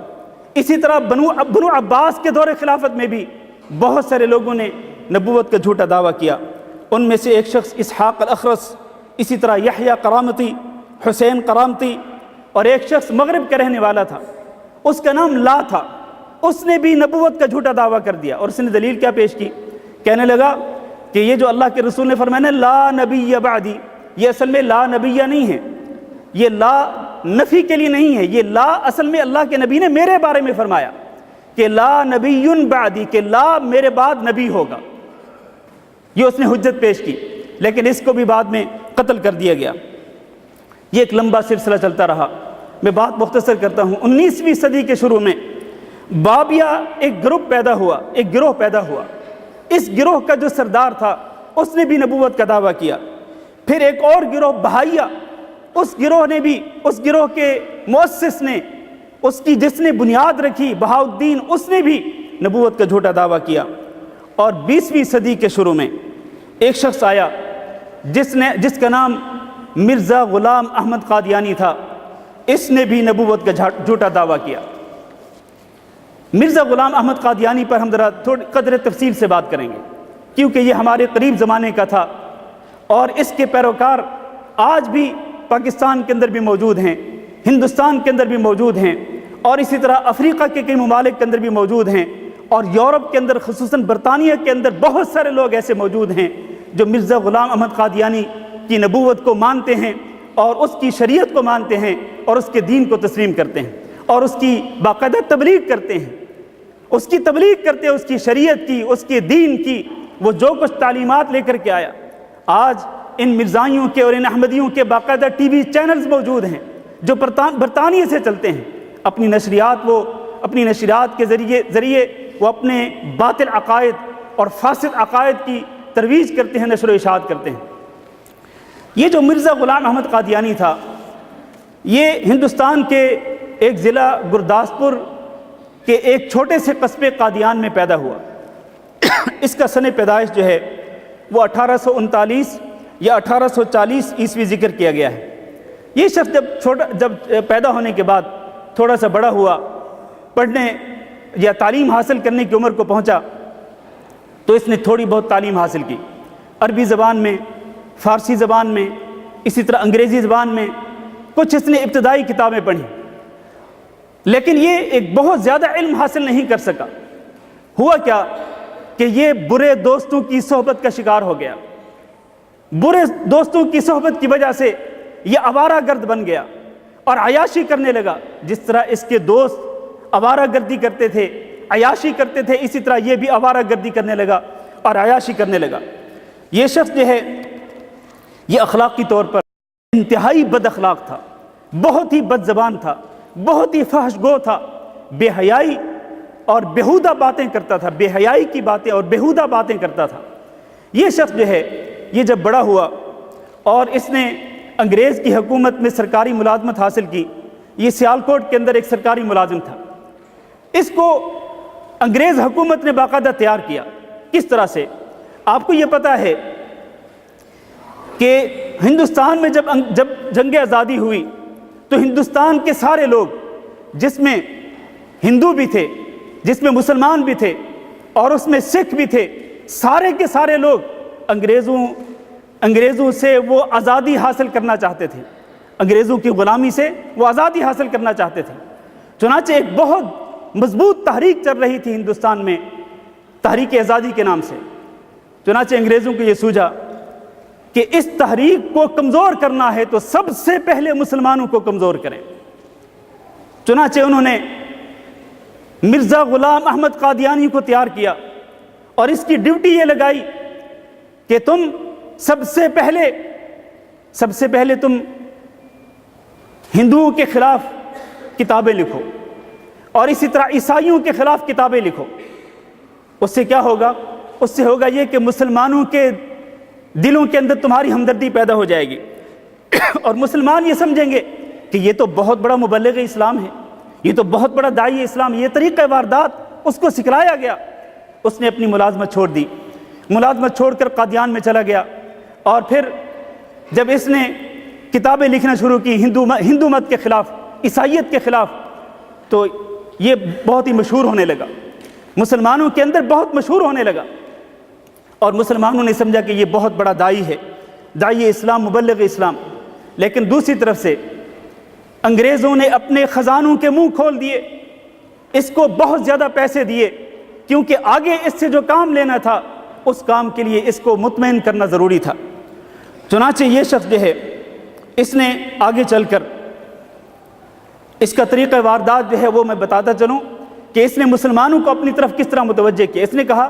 اسی طرح بنو عباس کے دور خلافت میں بھی بہت سارے لوگوں نے نبوت کا جھوٹا دعویٰ کیا۔ ان میں سے ایک شخص اسحاق الاخرس، اسی طرح یحییٰ کرامتی، حسین کرامتی، اور ایک شخص مغرب کا رہنے والا تھا، اس کا نام لا تھا، اس نے بھی نبوت کا جھوٹا دعویٰ کر دیا، اور اس نے دلیل کیا پیش کی؟ کہنے لگا کہ یہ جو اللہ کے رسول نے فرمایا لا نبی بعدی، یہ اصل میں لا نبیہ نہیں ہے، یہ لا نفی کے لیے نہیں ہے، یہ لا اصل میں اللہ کے نبی نے میرے بارے میں فرمایا کہ لا نبی بعدی، کہ لا میرے بعد نبی ہوگا، یہ اس نے حجت پیش کی، لیکن اس کو بھی بعد میں قتل کر دیا گیا۔ یہ ایک لمبا سلسلہ چلتا رہا، میں بات مختصر کرتا ہوں۔ 19ویں صدی کے شروع میں بابیہ ایک گروہ پیدا ہوا، اس گروہ کا جو سردار تھا اس نے بھی نبوت کا دعویٰ کیا۔ پھر ایک اور گروہ بہائیہ، اس گروہ کے مؤسس نے، جس نے بنیاد رکھی بہاؤالدین، اس نے بھی نبوت کا جھوٹا دعویٰ کیا۔ اور 20ویں صدی کے شروع میں ایک شخص آیا جس کا نام مرزا غلام احمد قادیانی تھا، اس نے بھی نبوت کا جھوٹا دعویٰ کیا۔ مرزا غلام احمد قادیانی پر ہم ذرا تھوڑی قدر تفصیل سے بات کریں گے، کیونکہ یہ ہمارے قریب زمانے کا تھا، اور اس کے پیروکار آج بھی پاکستان کے اندر بھی موجود ہیں، ہندوستان کے اندر بھی موجود ہیں، اور اسی طرح افریقہ کے کئی ممالک کے اندر بھی موجود ہیں، اور یورپ کے اندر خصوصاً برطانیہ کے اندر بہت سارے لوگ ایسے موجود ہیں جو مرزا غلام احمد قادیانی کی نبوت کو مانتے ہیں، اور اس کی شریعت کو مانتے ہیں، اور اس کے دین کو تسلیم کرتے ہیں، اور اس کی باقاعدہ تبلیغ کرتے ہیں، اس کی شریعت کی، اس کے دین کی، وہ جو کچھ تعلیمات لے کر کے آیا۔ آج ان مرزائیوں کے اور ان احمدیوں کے باقاعدہ ٹی وی چینلز موجود ہیں جو برطانیہ سے چلتے ہیں، اپنی نشریات کے ذریعے وہ اپنے باطل عقائد اور فاسد عقائد کی ترویج کرتے ہیں، نشر و اشاعت کرتے ہیں۔ یہ جو مرزا غلام احمد قادیانی تھا، یہ ہندوستان کے ایک ضلع گرداسپور کے ایک چھوٹے سے قصبے قادیان میں پیدا ہوا۔ اس کا سن پیدائش جو ہے وہ 1839 یا 1840 عیسوی ذکر کیا گیا ہے۔ یہ شخص جب پیدا ہونے کے بعد تھوڑا سا بڑا ہوا، پڑھنے یا تعلیم حاصل کرنے کی عمر کو پہنچا، تو اس نے تھوڑی بہت تعلیم حاصل کی، عربی زبان میں، فارسی زبان میں، اسی طرح انگریزی زبان میں، کچھ اس نے ابتدائی کتابیں پڑھی، لیکن یہ ایک بہت زیادہ علم حاصل نہیں کر سکا۔ ہوا کیا کہ یہ برے دوستوں کی صحبت کا شکار ہو گیا۔ برے دوستوں کی صحبت کی وجہ سے یہ آوارہ گرد بن گیا اور عیاشی کرنے لگا، جس طرح اس کے دوست آوارہ گردی کرتے تھے، عیاشی کرتے تھے، اسی طرح یہ بھی آوارہ گردی کرنے لگا اور عیاشی کرنے لگا۔ یہ شخص جو ہے یہ اخلاقی طور پر انتہائی بد اخلاق تھا، بہت ہی بد زبان تھا، بہت ہی فحش گو تھا، بے حیائی اور بیہودہ باتیں کرتا تھا، بے حیائی کی باتیں اور بیہودہ باتیں کرتا تھا۔ یہ شخص جو ہے یہ جب بڑا ہوا اور اس نے انگریز کی حکومت میں سرکاری ملازمت حاصل کی. یہ سیالکوٹ کے اندر ایک سرکاری ملازم تھا. اس کو انگریز حکومت نے باقاعدہ تیار کیا. کس طرح سے؟ آپ کو یہ پتہ ہے کہ ہندوستان میں جب جنگ آزادی ہوئی تو ہندوستان کے سارے لوگ، جس میں ہندو بھی تھے، جس میں مسلمان بھی تھے اور اس میں سکھ بھی تھے، سارے کے سارے لوگ انگریزوں سے وہ آزادی حاصل کرنا چاہتے تھے. انگریزوں کی غلامی سے وہ آزادی حاصل کرنا چاہتے تھے. چنانچہ ایک بہت مضبوط تحریک چل رہی تھی ہندوستان میں، تحریک آزادی کے نام سے. چنانچہ انگریزوں کو یہ سوجا کہ اس تحریک کو کمزور کرنا ہے تو سب سے پہلے مسلمانوں کو کمزور کریں. چنانچہ انہوں نے مرزا غلام احمد قادیانی کو تیار کیا اور اس کی ڈیوٹی یہ لگائی کہ تم سب سے پہلے تم ہندوؤں کے خلاف کتابیں لکھو اور اسی طرح عیسائیوں کے خلاف کتابیں لکھو. اس سے کیا ہوگا؟ اس سے ہوگا یہ کہ مسلمانوں کے دلوں کے اندر تمہاری ہمدردی پیدا ہو جائے گی اور مسلمان یہ سمجھیں گے کہ یہ تو بہت بڑا مبلغ اسلام ہے، یہ تو بہت بڑا داعی اسلام. یہ طریقہ واردات اس کو سکھلایا گیا. اس نے اپنی ملازمت چھوڑ دی، ملازمت چھوڑ کر قادیان میں چلا گیا. اور پھر جب اس نے کتابیں لکھنا شروع کی ہندو مت کے خلاف، عیسائیت کے خلاف، تو یہ بہت ہی مشہور ہونے لگا، مسلمانوں کے اندر بہت مشہور ہونے لگا. اور مسلمانوں نے سمجھا کہ یہ بہت بڑا داعی ہے، داعی اسلام، مبلغ اسلام. لیکن دوسری طرف سے انگریزوں نے اپنے خزانوں کے منہ کھول دیے، اس کو بہت زیادہ پیسے دیے، کیونکہ آگے اس سے جو کام لینا تھا اس کام کے لیے اس کو مطمئن کرنا ضروری تھا. چنانچہ یہ شخص جو ہے اس نے آگے چل کر اس کا طریقہ واردات جو ہے وہ میں بتاتا چلوں کہ اس نے مسلمانوں کو اپنی طرف کس طرح متوجہ کیا. اس نے کہا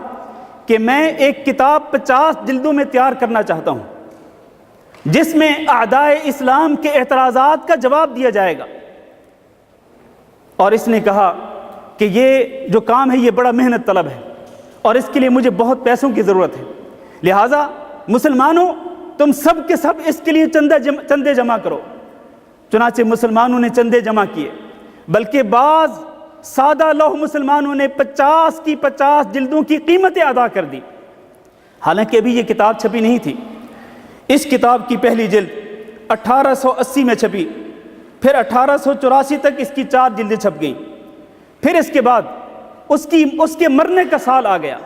کہ میں ایک کتاب 50 جلدوں میں تیار کرنا چاہتا ہوں جس میں اعدائے اسلام کے اعتراضات کا جواب دیا جائے گا. اور اس نے کہا کہ یہ جو کام ہے یہ بڑا محنت طلب ہے اور اس کے لیے مجھے بہت پیسوں کی ضرورت ہے، لہٰذا مسلمانوں تم سب کے سب اس کے لیے چندے جمع کرو. چنانچہ مسلمانوں نے چندے جمع کیے، بلکہ بعض سادہ لوح مسلمانوں نے 50 کی 50 جلدوں کی قیمتیں ادا کر دی. حالانکہ ابھی یہ کتاب چھپی نہیں تھی. اس کتاب کی پہلی جلد 1880 میں چھپی، پھر 1884 تک اس کی 4 جلدیں چھپ گئیں. پھر اس کے بعد اس کے مرنے کا سال آ گیا.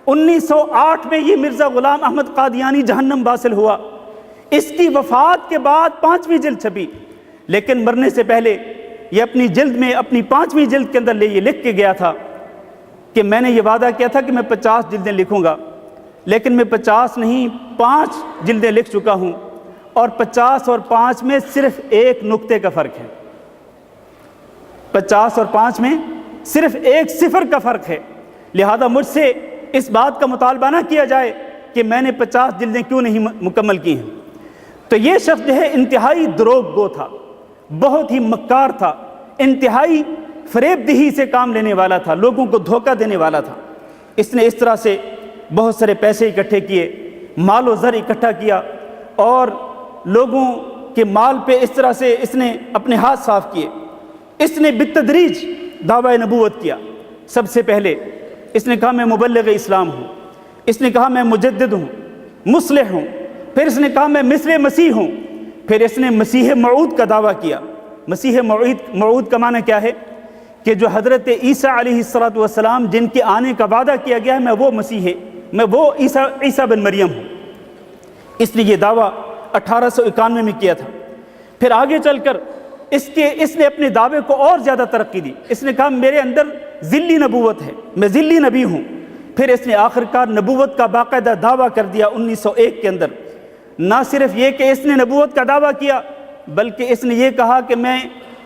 1908 میں یہ مرزا غلام احمد قادیانی جہنم واصل ہوا. اس کی وفات کے بعد 5ویں جلد چھپی، لیکن مرنے سے پہلے یہ اپنی جلد میں، اپنی 5ویں جلد کے اندر یہ لکھ کے گیا تھا کہ میں نے یہ وعدہ کیا تھا کہ میں 50 جلدیں لکھوں گا، لیکن میں 50 نہیں 5 جلدیں لکھ چکا ہوں، اور 50 اور 5 میں صرف ایک نقطے کا فرق ہے. 50 اور 5 میں صرف ایک صفر کا فرق ہے. لہذا مجھ سے اس بات کا مطالبہ نہ کیا جائے کہ میں نے 50 جلدیں کیوں نہیں مکمل کی ہیں. تو یہ شخص جو ہے انتہائی دروغ گو تھا، بہت ہی مکار تھا، انتہائی فریب دہی سے کام لینے والا تھا، لوگوں کو دھوکہ دینے والا تھا. اس نے اس طرح سے بہت سارے پیسے اکٹھے کیے، مال و زر اکٹھا کیا، اور لوگوں کے مال پہ اس طرح سے اس نے اپنے ہاتھ صاف کیے. اس نے بالتدریج دعویٰ نبوت کیا. سب سے پہلے اس نے کہا میں مبلغ اسلام ہوں، اس نے کہا میں مجدد ہوں، مصلح ہوں، پھر اس نے کہا میں مصر مسیح ہوں، پھر اس نے مسیح موعود کا دعویٰ کیا. مسیح موعود کا معنی کیا ہے؟ کہ جو حضرت عیسیٰ علیہ السلام جن کے آنے کا وعدہ کیا گیا ہے، میں وہ مسیح، میں وہ عیسیٰ بن مریم ہوں. اس نے یہ دعویٰ 1891 میں کیا تھا. پھر آگے چل کر اس نے اپنے دعوے کو اور زیادہ ترقی دی. اس نے کہا میرے اندر ذلی نبوت ہے، میں ذلی نبی ہوں. پھر اس نے آخرکار نبوت کا باقاعدہ دعویٰ کر دیا 1901 کے اندر. نہ صرف یہ کہ اس نے نبوت کا دعویٰ کیا، بلکہ اس نے یہ کہا کہ میں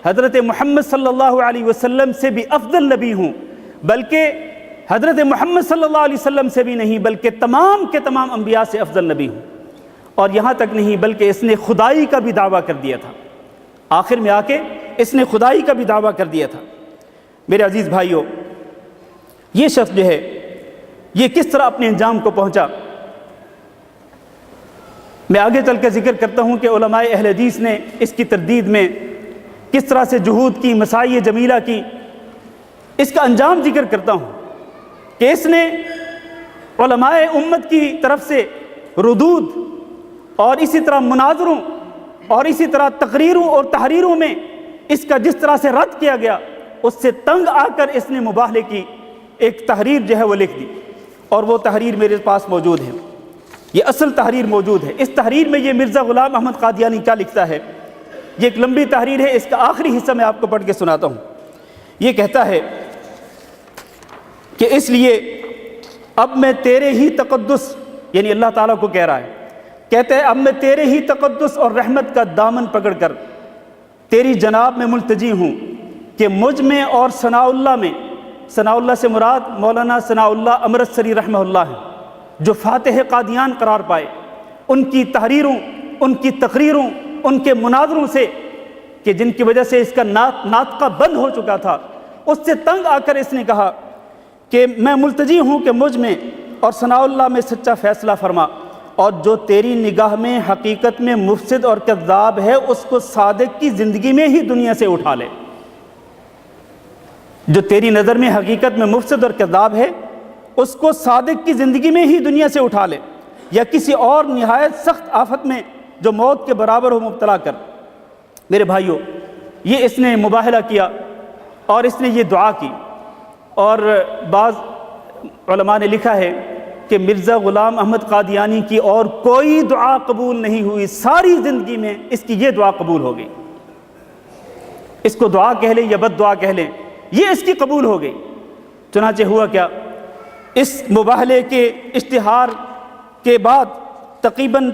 حضرت محمد صلی اللہ علیہ وسلم سے بھی افضل نبی ہوں، بلکہ حضرت محمد صلی اللہ علیہ وسلم سے بھی نہیں، بلکہ تمام کے تمام انبیاء سے افضل نبی ہوں. اور یہاں تک نہیں، بلکہ اس نے خدائی کا بھی دعویٰ کر دیا تھا. آخر میں آ کے اس نے خدائی کا بھی دعویٰ کر دیا تھا. میرے عزیز بھائیوں، یہ شخص جو ہے یہ کس طرح اپنے انجام کو پہنچا؟ میں آگے چل کے ذکر کرتا ہوں کہ علماء اہل حدیث نے اس کی تردید میں کس طرح سے جہود کی، مساعی جمیلہ کی، اس کا انجام ذکر کرتا ہوں کہ اس نے علماء امت کی طرف سے ردود اور اسی طرح مناظروں اور اسی طرح تقریروں اور تحریروں میں اس کا جس طرح سے رد کیا گیا، اس سے تنگ آ کر اس نے مباہلے کی ایک تحریر جو ہے وہ لکھ دی، اور وہ تحریر میرے پاس موجود ہے، یہ اصل تحریر موجود ہے۔ اس تحریر میں یہ مرزا غلام احمد قادیانی کیا لکھتا ہے، یہ ایک لمبی تحریر ہے، اس کا آخری حصہ میں آپ کو پڑھ کے سناتا ہوں۔ یہ کہتا ہے کہ اس لیے اب میں تیرے ہی تقدس، یعنی اللہ تعالیٰ کو کہہ رہا ہے، کہتا ہے اب میں تیرے ہی تقدس اور رحمت کا دامن پکڑ کر تیری جناب میں ملتجی ہوں کہ مجھ میں اور ثناء اللہ میں، ثناء اللہ سے مراد مولانا ثناء اللہ امرتسری رحمہ اللہ ہے، جو فاتح قادیان قرار پائے، ان کی تحریروں، ان کی تقریروں، ان کے مناظروں سے کہ جن کی وجہ سے اس کا ناطقہ بند ہو چکا تھا، اس سے تنگ آ کر اس نے کہا کہ میں ملتجی ہوں کہ مجھ میں اور ثناء اللہ میں سچا فیصلہ فرما، اور جو تیری نگاہ میں حقیقت میں مفسد اور کذاب ہے اس کو صادق کی زندگی میں ہی دنیا سے اٹھا لے۔ جو تیری نظر میں حقیقت میں مفسد اور کذاب ہے اس کو صادق کی زندگی میں ہی دنیا سے اٹھا لے، یا کسی اور نہایت سخت آفت میں جو موت کے برابر ہو مبتلا کر۔ میرے بھائیوں، یہ اس نے مباہلہ کیا اور اس نے یہ دعا کی، اور بعض علماء نے لکھا ہے کہ مرزا غلام احمد قادیانی کی اور کوئی دعا قبول نہیں ہوئی، ساری زندگی میں اس کی یہ دعا قبول ہو گئی۔ اس کو دعا کہہ لیں یا بد دعا کہہ لیں، یہ اس کی قبول ہو گئی۔ چنانچہ ہوا کیا، اس مباہلے کے اشتہار کے بعد تقریباً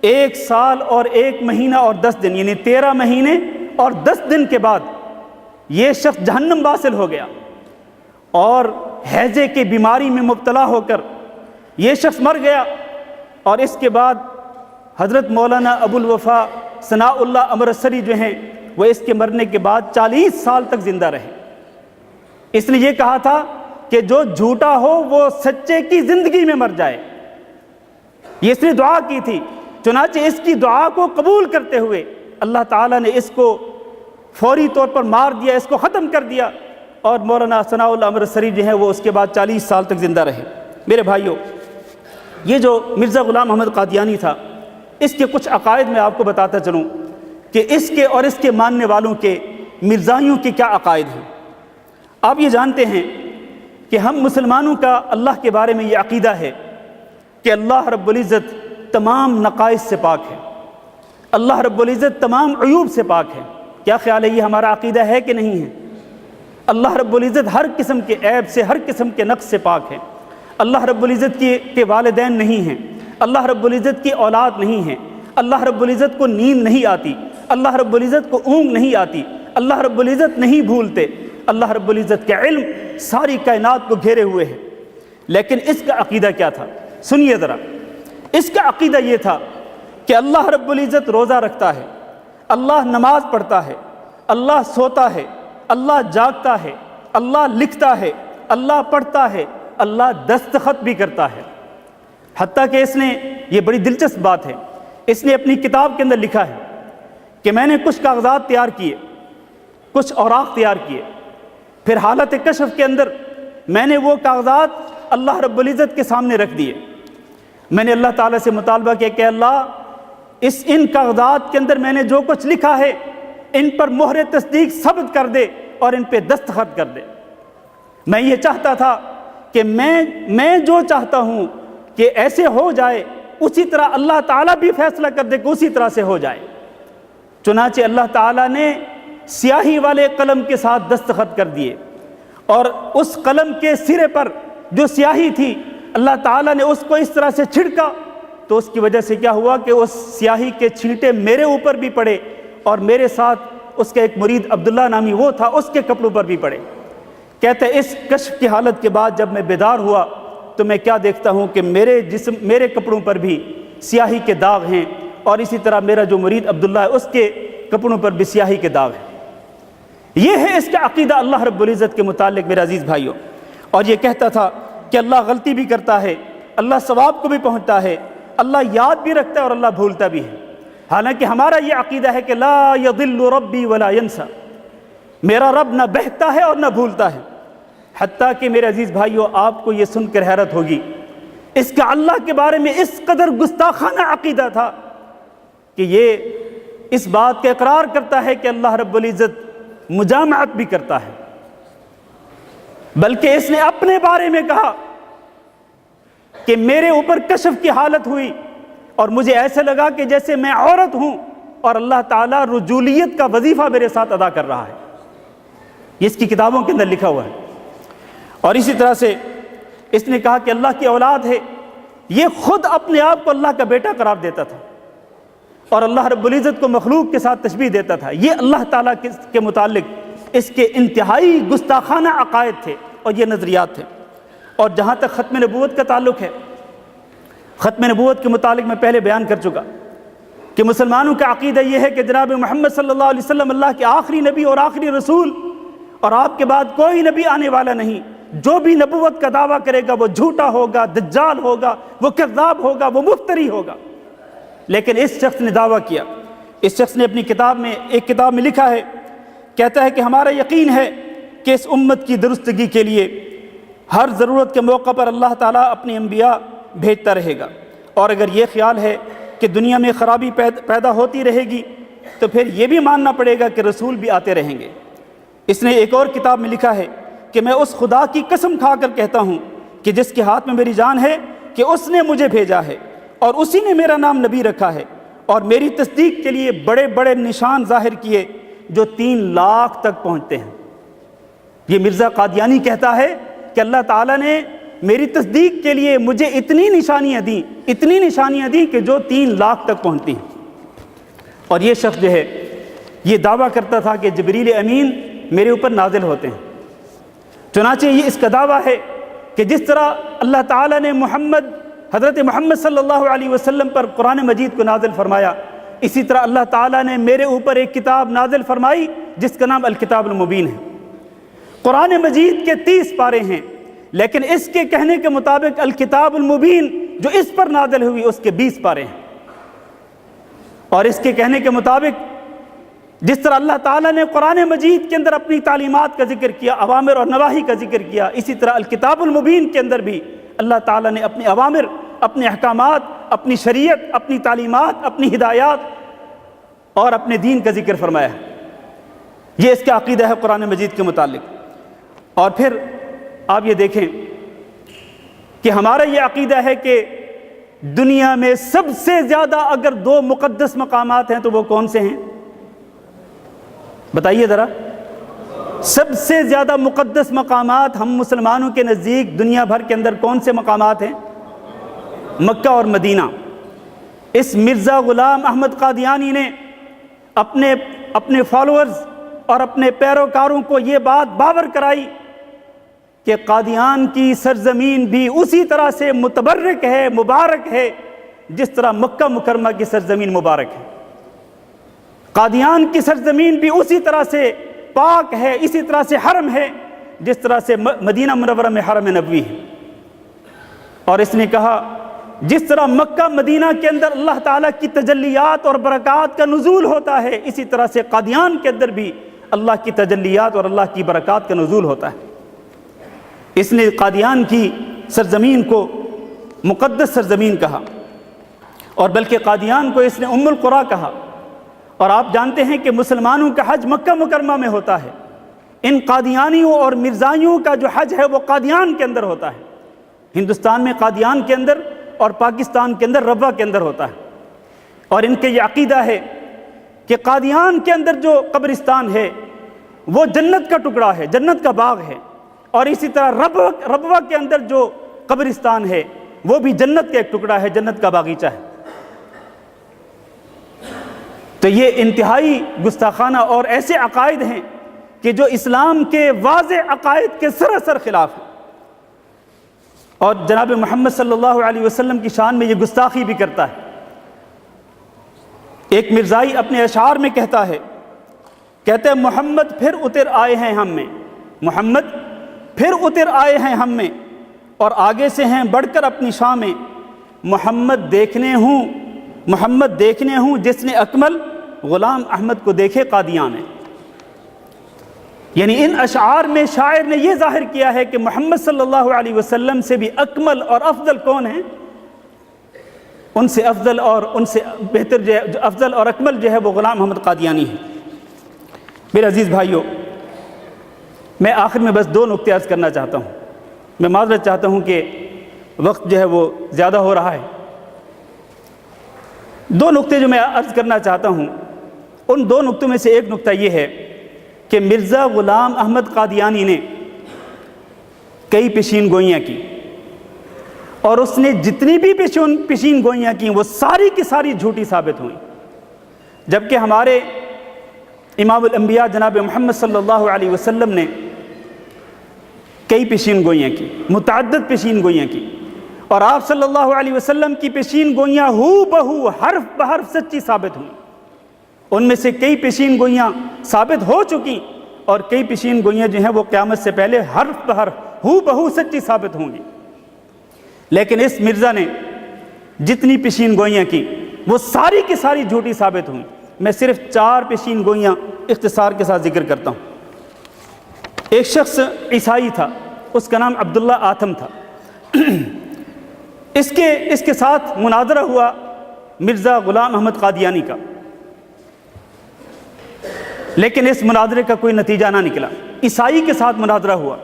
1 سال اور 1 مہینہ اور 10 دن، یعنی 13 مہینے اور 10 دن کے بعد یہ شخص جہنم واصل ہو گیا، اور ہیضے کی بیماری میں مبتلا ہو کر یہ شخص مر گیا۔ اور اس کے بعد حضرت مولانا ابو الوفا ثناء اللہ امرتسری جو ہیں وہ اس کے مرنے کے بعد 40 سال تک زندہ رہے۔ اس نے یہ کہا تھا کہ جو جھوٹا ہو وہ سچے کی زندگی میں مر جائے، یہ اس نے دعا کی تھی۔ چنانچہ اس کی دعا کو قبول کرتے ہوئے اللہ تعالیٰ نے اس کو فوری طور پر مار دیا، اس کو ختم کر دیا، اور مولانا ثناء اللہ امرتسری جو ہیں وہ اس کے بعد 40 سال تک زندہ رہے۔ میرے بھائیوں، یہ جو مرزا غلام احمد قادیانی تھا، اس کے کچھ عقائد میں آپ کو بتاتا چلوں کہ اس کے اور اس کے ماننے والوں کے، مرزائیوں کے کیا عقائد ہیں۔ آپ یہ جانتے ہیں کہ ہم مسلمانوں کا اللہ کے بارے میں یہ عقیدہ ہے کہ اللہ رب العزت تمام نقائص سے پاک ہے، اللہ رب العزت تمام عیوب سے پاک ہے۔ کیا خیال ہے، یہ ہمارا عقیدہ ہے کہ نہیں ہے؟ اللہ رب العزت ہر قسم کے عیب سے، ہر قسم کے نقص سے پاک ہے۔ اللہ رب العزت کے والدین نہیں ہیں، اللہ رب العزت کی اولاد نہیں ہے، اللہ رب العزت کو نیند نہیں آتی، اللہ رب العزت کو اونگ نہیں آتی، اللہ رب العزت نہیں بھولتے، اللہ رب العزت کا علم ساری کائنات کو گھیرے ہوئے ہے۔ لیکن اس کا عقیدہ کیا تھا؟ سنیے ذرا، اس کا عقیدہ یہ تھا کہ اللہ رب العزت روزہ رکھتا ہے، اللہ نماز پڑھتا ہے، اللہ سوتا ہے، اللہ جاگتا ہے، اللہ لکھتا ہے، اللہ پڑھتا ہے، اللہ دستخط بھی کرتا ہے۔ حتیٰ کہ اس نے، یہ بڑی دلچسپ بات ہے، اس نے اپنی کتاب کے اندر لکھا ہے کہ میں نے کچھ کاغذات تیار کیے، کچھ اوراق تیار کیے، پھر حالت کشف کے اندر میں نے وہ کاغذات اللہ رب العزت کے سامنے رکھ دیے۔ میں نے اللہ تعالیٰ سے مطالبہ کیا کہ اللہ، ان کاغذات کے اندر میں نے جو کچھ لکھا ہے ان پر مہر تصدیق ثبت کر دے اور ان پہ دستخط کر دے۔ میں یہ چاہتا تھا کہ میں جو چاہتا ہوں کہ ایسے ہو جائے، اسی طرح اللہ تعالیٰ بھی فیصلہ کر دے کہ اسی طرح سے ہو جائے۔ چنانچہ اللہ تعالیٰ نے سیاہی والے قلم کے ساتھ دستخط کر دیے، اور اس قلم کے سرے پر جو سیاہی تھی اللہ تعالیٰ نے اس کو اس طرح سے چھڑکا، تو اس کی وجہ سے کیا ہوا کہ اس سیاہی کے چھینٹے میرے اوپر بھی پڑے، اور میرے ساتھ اس کا ایک مرید عبداللہ نامی وہ تھا، اس کے کپڑوں پر بھی پڑے۔ کہتے ہیں اس کشف کی حالت کے بعد جب میں بیدار ہوا تو میں کیا دیکھتا ہوں کہ میرے کپڑوں پر بھی سیاہی کے داغ ہیں، اور اسی طرح میرا جو مرید عبداللہ ہے اس کے کپڑوں پر بھی سیاہی کے داغ ہیں۔ یہ ہے اس کا عقیدہ اللہ رب العزت کے متعلق میرے عزیز بھائیوں۔ اور یہ کہتا تھا کہ اللہ غلطی بھی کرتا ہے، اللہ ثواب کو بھی پہنچتا ہے، اللہ یاد بھی رکھتا ہے اور اللہ بھولتا بھی ہے۔ حالانکہ ہمارا یہ عقیدہ ہے کہ لا یضل ربی ولا ینسا، میرا رب نہ بہتا ہے اور نہ بھولتا ہے۔ حتیٰ کہ میرے عزیز بھائیو، آپ کو یہ سن کر حیرت ہوگی، اس کا اللہ کے بارے میں اس قدر گستاخانہ عقیدہ تھا کہ یہ اس بات کا اقرار کرتا ہے کہ اللہ رب العزت مجامعت بھی کرتا ہے، بلکہ اس نے اپنے بارے میں کہا کہ میرے اوپر کشف کی حالت ہوئی اور مجھے ایسے لگا کہ جیسے میں عورت ہوں اور اللہ تعالیٰ رجولیت کا وظیفہ میرے ساتھ ادا کر رہا ہے۔ یہ اس کی کتابوں کے اندر لکھا ہوا ہے۔ اور اسی طرح سے اس نے کہا کہ اللہ کی اولاد ہے، یہ خود اپنے آپ کو اللہ کا بیٹا قرار دیتا تھا اور اللہ رب العزت کو مخلوق کے ساتھ تشبیہ دیتا تھا۔ یہ اللہ تعالیٰ کے متعلق اس کے انتہائی گستاخانہ عقائد تھے اور یہ نظریات تھے۔ اور جہاں تک ختم نبوت کا تعلق ہے، ختم نبوت کے متعلق میں پہلے بیان کر چکا کہ مسلمانوں کا عقیدہ یہ ہے کہ جناب محمد صلی اللہ علیہ وسلم اللہ کے آخری نبی اور آخری رسول، اور آپ کے بعد کوئی نبی آنے والا نہیں۔ جو بھی نبوت کا دعویٰ کرے گا وہ جھوٹا ہوگا، دجال ہوگا، وہ کذاب ہوگا، وہ مفتری ہوگا۔ لیکن اس شخص نے دعویٰ کیا، اس شخص نے اپنی ایک کتاب میں لکھا ہے، کہتا ہے کہ ہمارا یقین ہے کہ اس امت کی درستگی کے لیے ہر ضرورت کے موقع پر اللہ تعالیٰ اپنے انبیاء بھیجتا رہے گا، اور اگر یہ خیال ہے کہ دنیا میں خرابی پیدا ہوتی رہے گی تو پھر یہ بھی ماننا پڑے گا کہ رسول بھی آتے رہیں گے۔ اس نے ایک اور کتاب میں لکھا ہے کہ میں اس خدا کی قسم کھا کر کہتا ہوں کہ جس کے ہاتھ میں میری جان ہے کہ اس نے مجھے بھیجا ہے اور اسی نے میرا نام نبی رکھا ہے اور میری تصدیق کے لیے بڑے بڑے نشان ظاہر کیے جو 3 لاکھ تک پہنچتے ہیں۔ یہ مرزا قادیانی کہتا ہے کہ اللہ تعالیٰ نے میری تصدیق کے لیے مجھے اتنی نشانیاں دیں کہ جو 3 لاکھ تک پہنچتی ہیں۔ اور یہ شخص جو ہے یہ دعویٰ کرتا تھا کہ جبریل امین میرے اوپر نازل ہوتے ہیں۔ چنانچہ یہ اس کا دعویٰ ہے کہ جس طرح اللہ تعالیٰ نے حضرت محمد صلی اللہ علیہ وسلم پر قرآن مجید کو نازل فرمایا، اسی طرح اللہ تعالیٰ نے میرے اوپر ایک کتاب نازل فرمائی جس کا نام الکتاب المبین ہے۔ قرآن مجید کے 30 پارے ہیں، لیکن اس کے کہنے کے مطابق الکتاب المبین جو اس پر نازل ہوئی اس کے 20 پارے ہیں۔ اور اس کے کہنے کے مطابق جس طرح اللہ تعالیٰ نے قرآن مجید کے اندر اپنی تعلیمات کا ذکر کیا، اوامر اور نواہی کا ذکر کیا، اسی طرح الکتاب المبین کے اندر بھی اللہ تعالیٰ نے اپنے اوامر، اپنے احکامات، اپنی شریعت، اپنی تعلیمات، اپنی ہدایات اور اپنے دین کا ذکر فرمایا ہے۔ یہ اس کا عقیدہ ہے قرآن مجید کے متعلق۔ اور پھر آپ یہ دیکھیں کہ ہمارا یہ عقیدہ ہے کہ دنیا میں سب سے زیادہ اگر 2 مقدس مقامات ہیں تو وہ کون سے ہیں؟ بتائیے ذرا۔ سب سے زیادہ مقدس مقامات ہم مسلمانوں کے نزدیک دنیا بھر کے اندر کون سے مقامات ہیں؟ مکہ اور مدینہ۔ اس مرزا غلام احمد قادیانی نے اپنے فالوورز اور اپنے پیروکاروں کو یہ بات باور کرائی کہ قادیان کی سرزمین بھی اسی طرح سے متبرک ہے، مبارک ہے جس طرح مکہ مکرمہ کی سرزمین مبارک ہے۔ قادیان کی سرزمین بھی اسی طرح سے پاک ہے، اسی طرح سے حرم ہے جس طرح سے مدینہ منورہ میں حرم نبوی ہے۔ اور اس نے کہا جس طرح مکہ مدینہ کے اندر اللہ تعالیٰ کی تجلیات اور برکات کا نزول ہوتا ہے، اسی طرح سے قادیان کے اندر بھی اللہ کی تجلیات اور اللہ کی برکات کا نزول ہوتا ہے۔ اس نے قادیان کی سرزمین کو مقدس سرزمین کہا، اور بلکہ قادیان کو اس نے ام القریٰ کہا۔ اور آپ جانتے ہیں کہ مسلمانوں کا حج مکہ مکرمہ میں ہوتا ہے، ان قادیانیوں اور مرزائیوں کا جو حج ہے وہ قادیان کے اندر ہوتا ہے۔ ہندوستان میں قادیان کے اندر اور پاکستان کے اندر ربوہ کے اندر ہوتا ہے۔ اور ان کے یہ عقیدہ ہے کہ قادیان کے اندر جو قبرستان ہے وہ جنت کا ٹکڑا ہے، جنت کا باغ ہے، اور اسی طرح ربوہ کے اندر جو قبرستان ہے وہ بھی جنت کا ایک ٹکڑا ہے، جنت کا باغیچہ ہے۔ تو یہ انتہائی گستاخانہ اور ایسے عقائد ہیں کہ جو اسلام کے واضح عقائد کے سراسر خلاف ہیں، اور جناب محمد صلی اللہ علیہ وسلم کی شان میں یہ گستاخی بھی کرتا ہے۔ ایک مرزائی اپنے اشعار میں کہتا ہے محمد پھر اتر آئے ہیں ہم میں، محمد پھر اتر آئے ہیں ہم میں، اور آگے سے ہیں بڑھ کر اپنی شان میں، محمد دیکھنے ہوں جس نے اکمل غلام احمد کو دیکھے قادیاں میں. یعنی ان اشعار میں شاعر نے یہ ظاہر کیا ہے کہ محمد صلی اللہ علیہ وسلم سے بھی اکمل اور افضل کون ہیں؟ ان سے افضل اور ان سے بہتر جو افضل اور اکمل جو ہے وہ غلام احمد قادیانی ہے. میرے عزیز بھائیوں، میں آخر میں بس 2 نقطے عرض کرنا چاہتا ہوں. میں معذرت چاہتا ہوں کہ وقت جو ہے وہ زیادہ ہو رہا ہے. 2 نقطے جو میں عرض کرنا چاہتا ہوں، ان 2 نقطوں میں سے ایک نقطہ یہ ہے کہ مرزا غلام احمد قادیانی نے کئی پیشین گوئیاں کی، اور اس نے جتنی بھی پیشین گوئیاں کی وہ ساری کی ساری جھوٹی ثابت ہوئیں. جبکہ ہمارے امام الانبیاء جناب محمد صلی اللہ علیہ وسلم نے کئی پیشین گوئیاں کی، متعدد پیشین گوئیاں کی، اور آپ صلی اللہ علیہ وسلم کی پیشین گوئیاں ہو بہو حرف بحرف سچی ثابت ہوئیں. ان میں سے کئی پیشین گوئیاں ثابت ہو چکی اور کئی پیشین گوئیاں جو ہیں وہ قیامت سے پہلے حرف بحرف ہو بہو سچی ثابت ہوں گی. لیکن اس مرزا نے جتنی پیشین گوئیاں کی وہ ساری کی ساری جھوٹی ثابت ہوئیں. میں صرف 4 پیشین گوئیاں اختصار کے ساتھ ذکر کرتا ہوں. ایک شخص عیسائی تھا، اس کا نام عبداللہ آتم تھا. اس کے ساتھ مناظرہ ہوا مرزا غلام احمد قادیانی کا، لیکن اس مناظرے کا کوئی نتیجہ نہ نکلا. عیسائی کے ساتھ مناظرہ ہوا.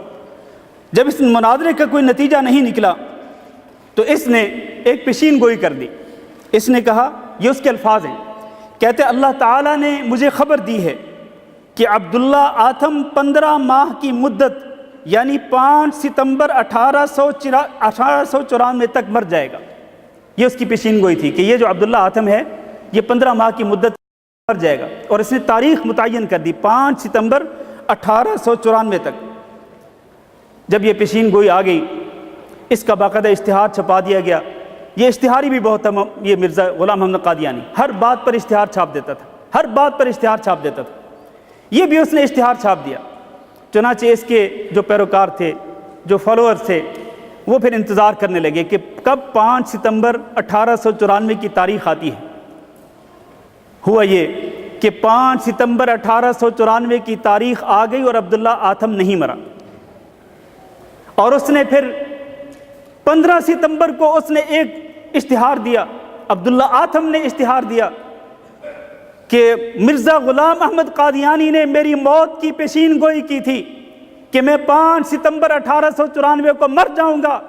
جب اس مناظرے کا کوئی نتیجہ نہیں نکلا تو اس نے ایک پیشین گوئی کر دی. اس نے کہا، یہ اس کے الفاظ ہیں، کہتے اللہ تعالیٰ نے مجھے خبر دی ہے کہ عبداللہ آتم 15 ماہ کی مدت یعنی 5 ستمبر 1894 تک مر جائے گا. یہ اس کی پیشین گوئی تھی کہ یہ جو عبداللہ آتم ہے یہ 15 ماہ کی مدت مر جائے گا، اور اس نے تاریخ متعین کر دی 5 ستمبر 1894 تک. جب یہ پیشین گوئی آ گئی، اس کا باقاعدہ اشتہار چھپا دیا گیا. یہ اشتہاری بھی بہت تھا یہ مرزا غلام احمد قادیانی، ہر بات پر اشتہار چھاپ دیتا تھا، ہر بات پر اشتہار چھاپ دیتا تھا. یہ بھی اس نے اشتہار چھاپ دیا. چنانچہ اس کے جو پیروکار تھے، جو فالوور تھے، وہ پھر انتظار کرنے لگے کہ کب 5 ستمبر 1894 کی تاریخ آتی ہے. ہوا یہ کہ 5 ستمبر 1894 کی تاریخ آ گئی اور عبداللہ آتم نہیں مرا. اور اس نے پھر 15 ستمبر کو اس نے ایک اشتہار دیا، عبداللہ آتم نے اشتہار دیا کہ مرزا غلام احمد قادیانی نے میری موت کی پیشین گوئی کی تھی کہ میں 5 ستمبر 1894 کو مر جاؤں گا،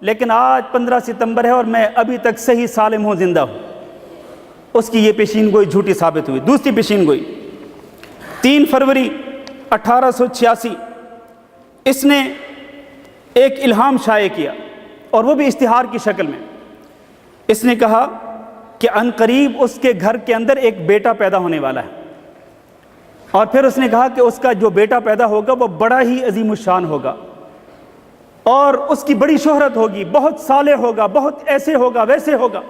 لیکن آج 15 ستمبر ہے اور میں ابھی تک صحیح سالم ہوں، زندہ ہوں. اس کی یہ پیشین گوئی جھوٹی ثابت ہوئی. دوسری پیشین گوئی 3 فروری 1886 اس نے ایک الہام شائع کیا، اور وہ بھی اشتہار کی شکل میں. اس نے کہا کہ عنقریب اس کے گھر کے اندر ایک بیٹا پیدا ہونے والا ہے، اور پھر اس نے کہا کہ اس کا جو بیٹا پیدا ہوگا وہ بڑا ہی عظیم الشان ہوگا، اور اس کی بڑی شہرت ہوگی، بہت صالح ہوگا، بہت ایسے ہوگا ویسے ہوگا.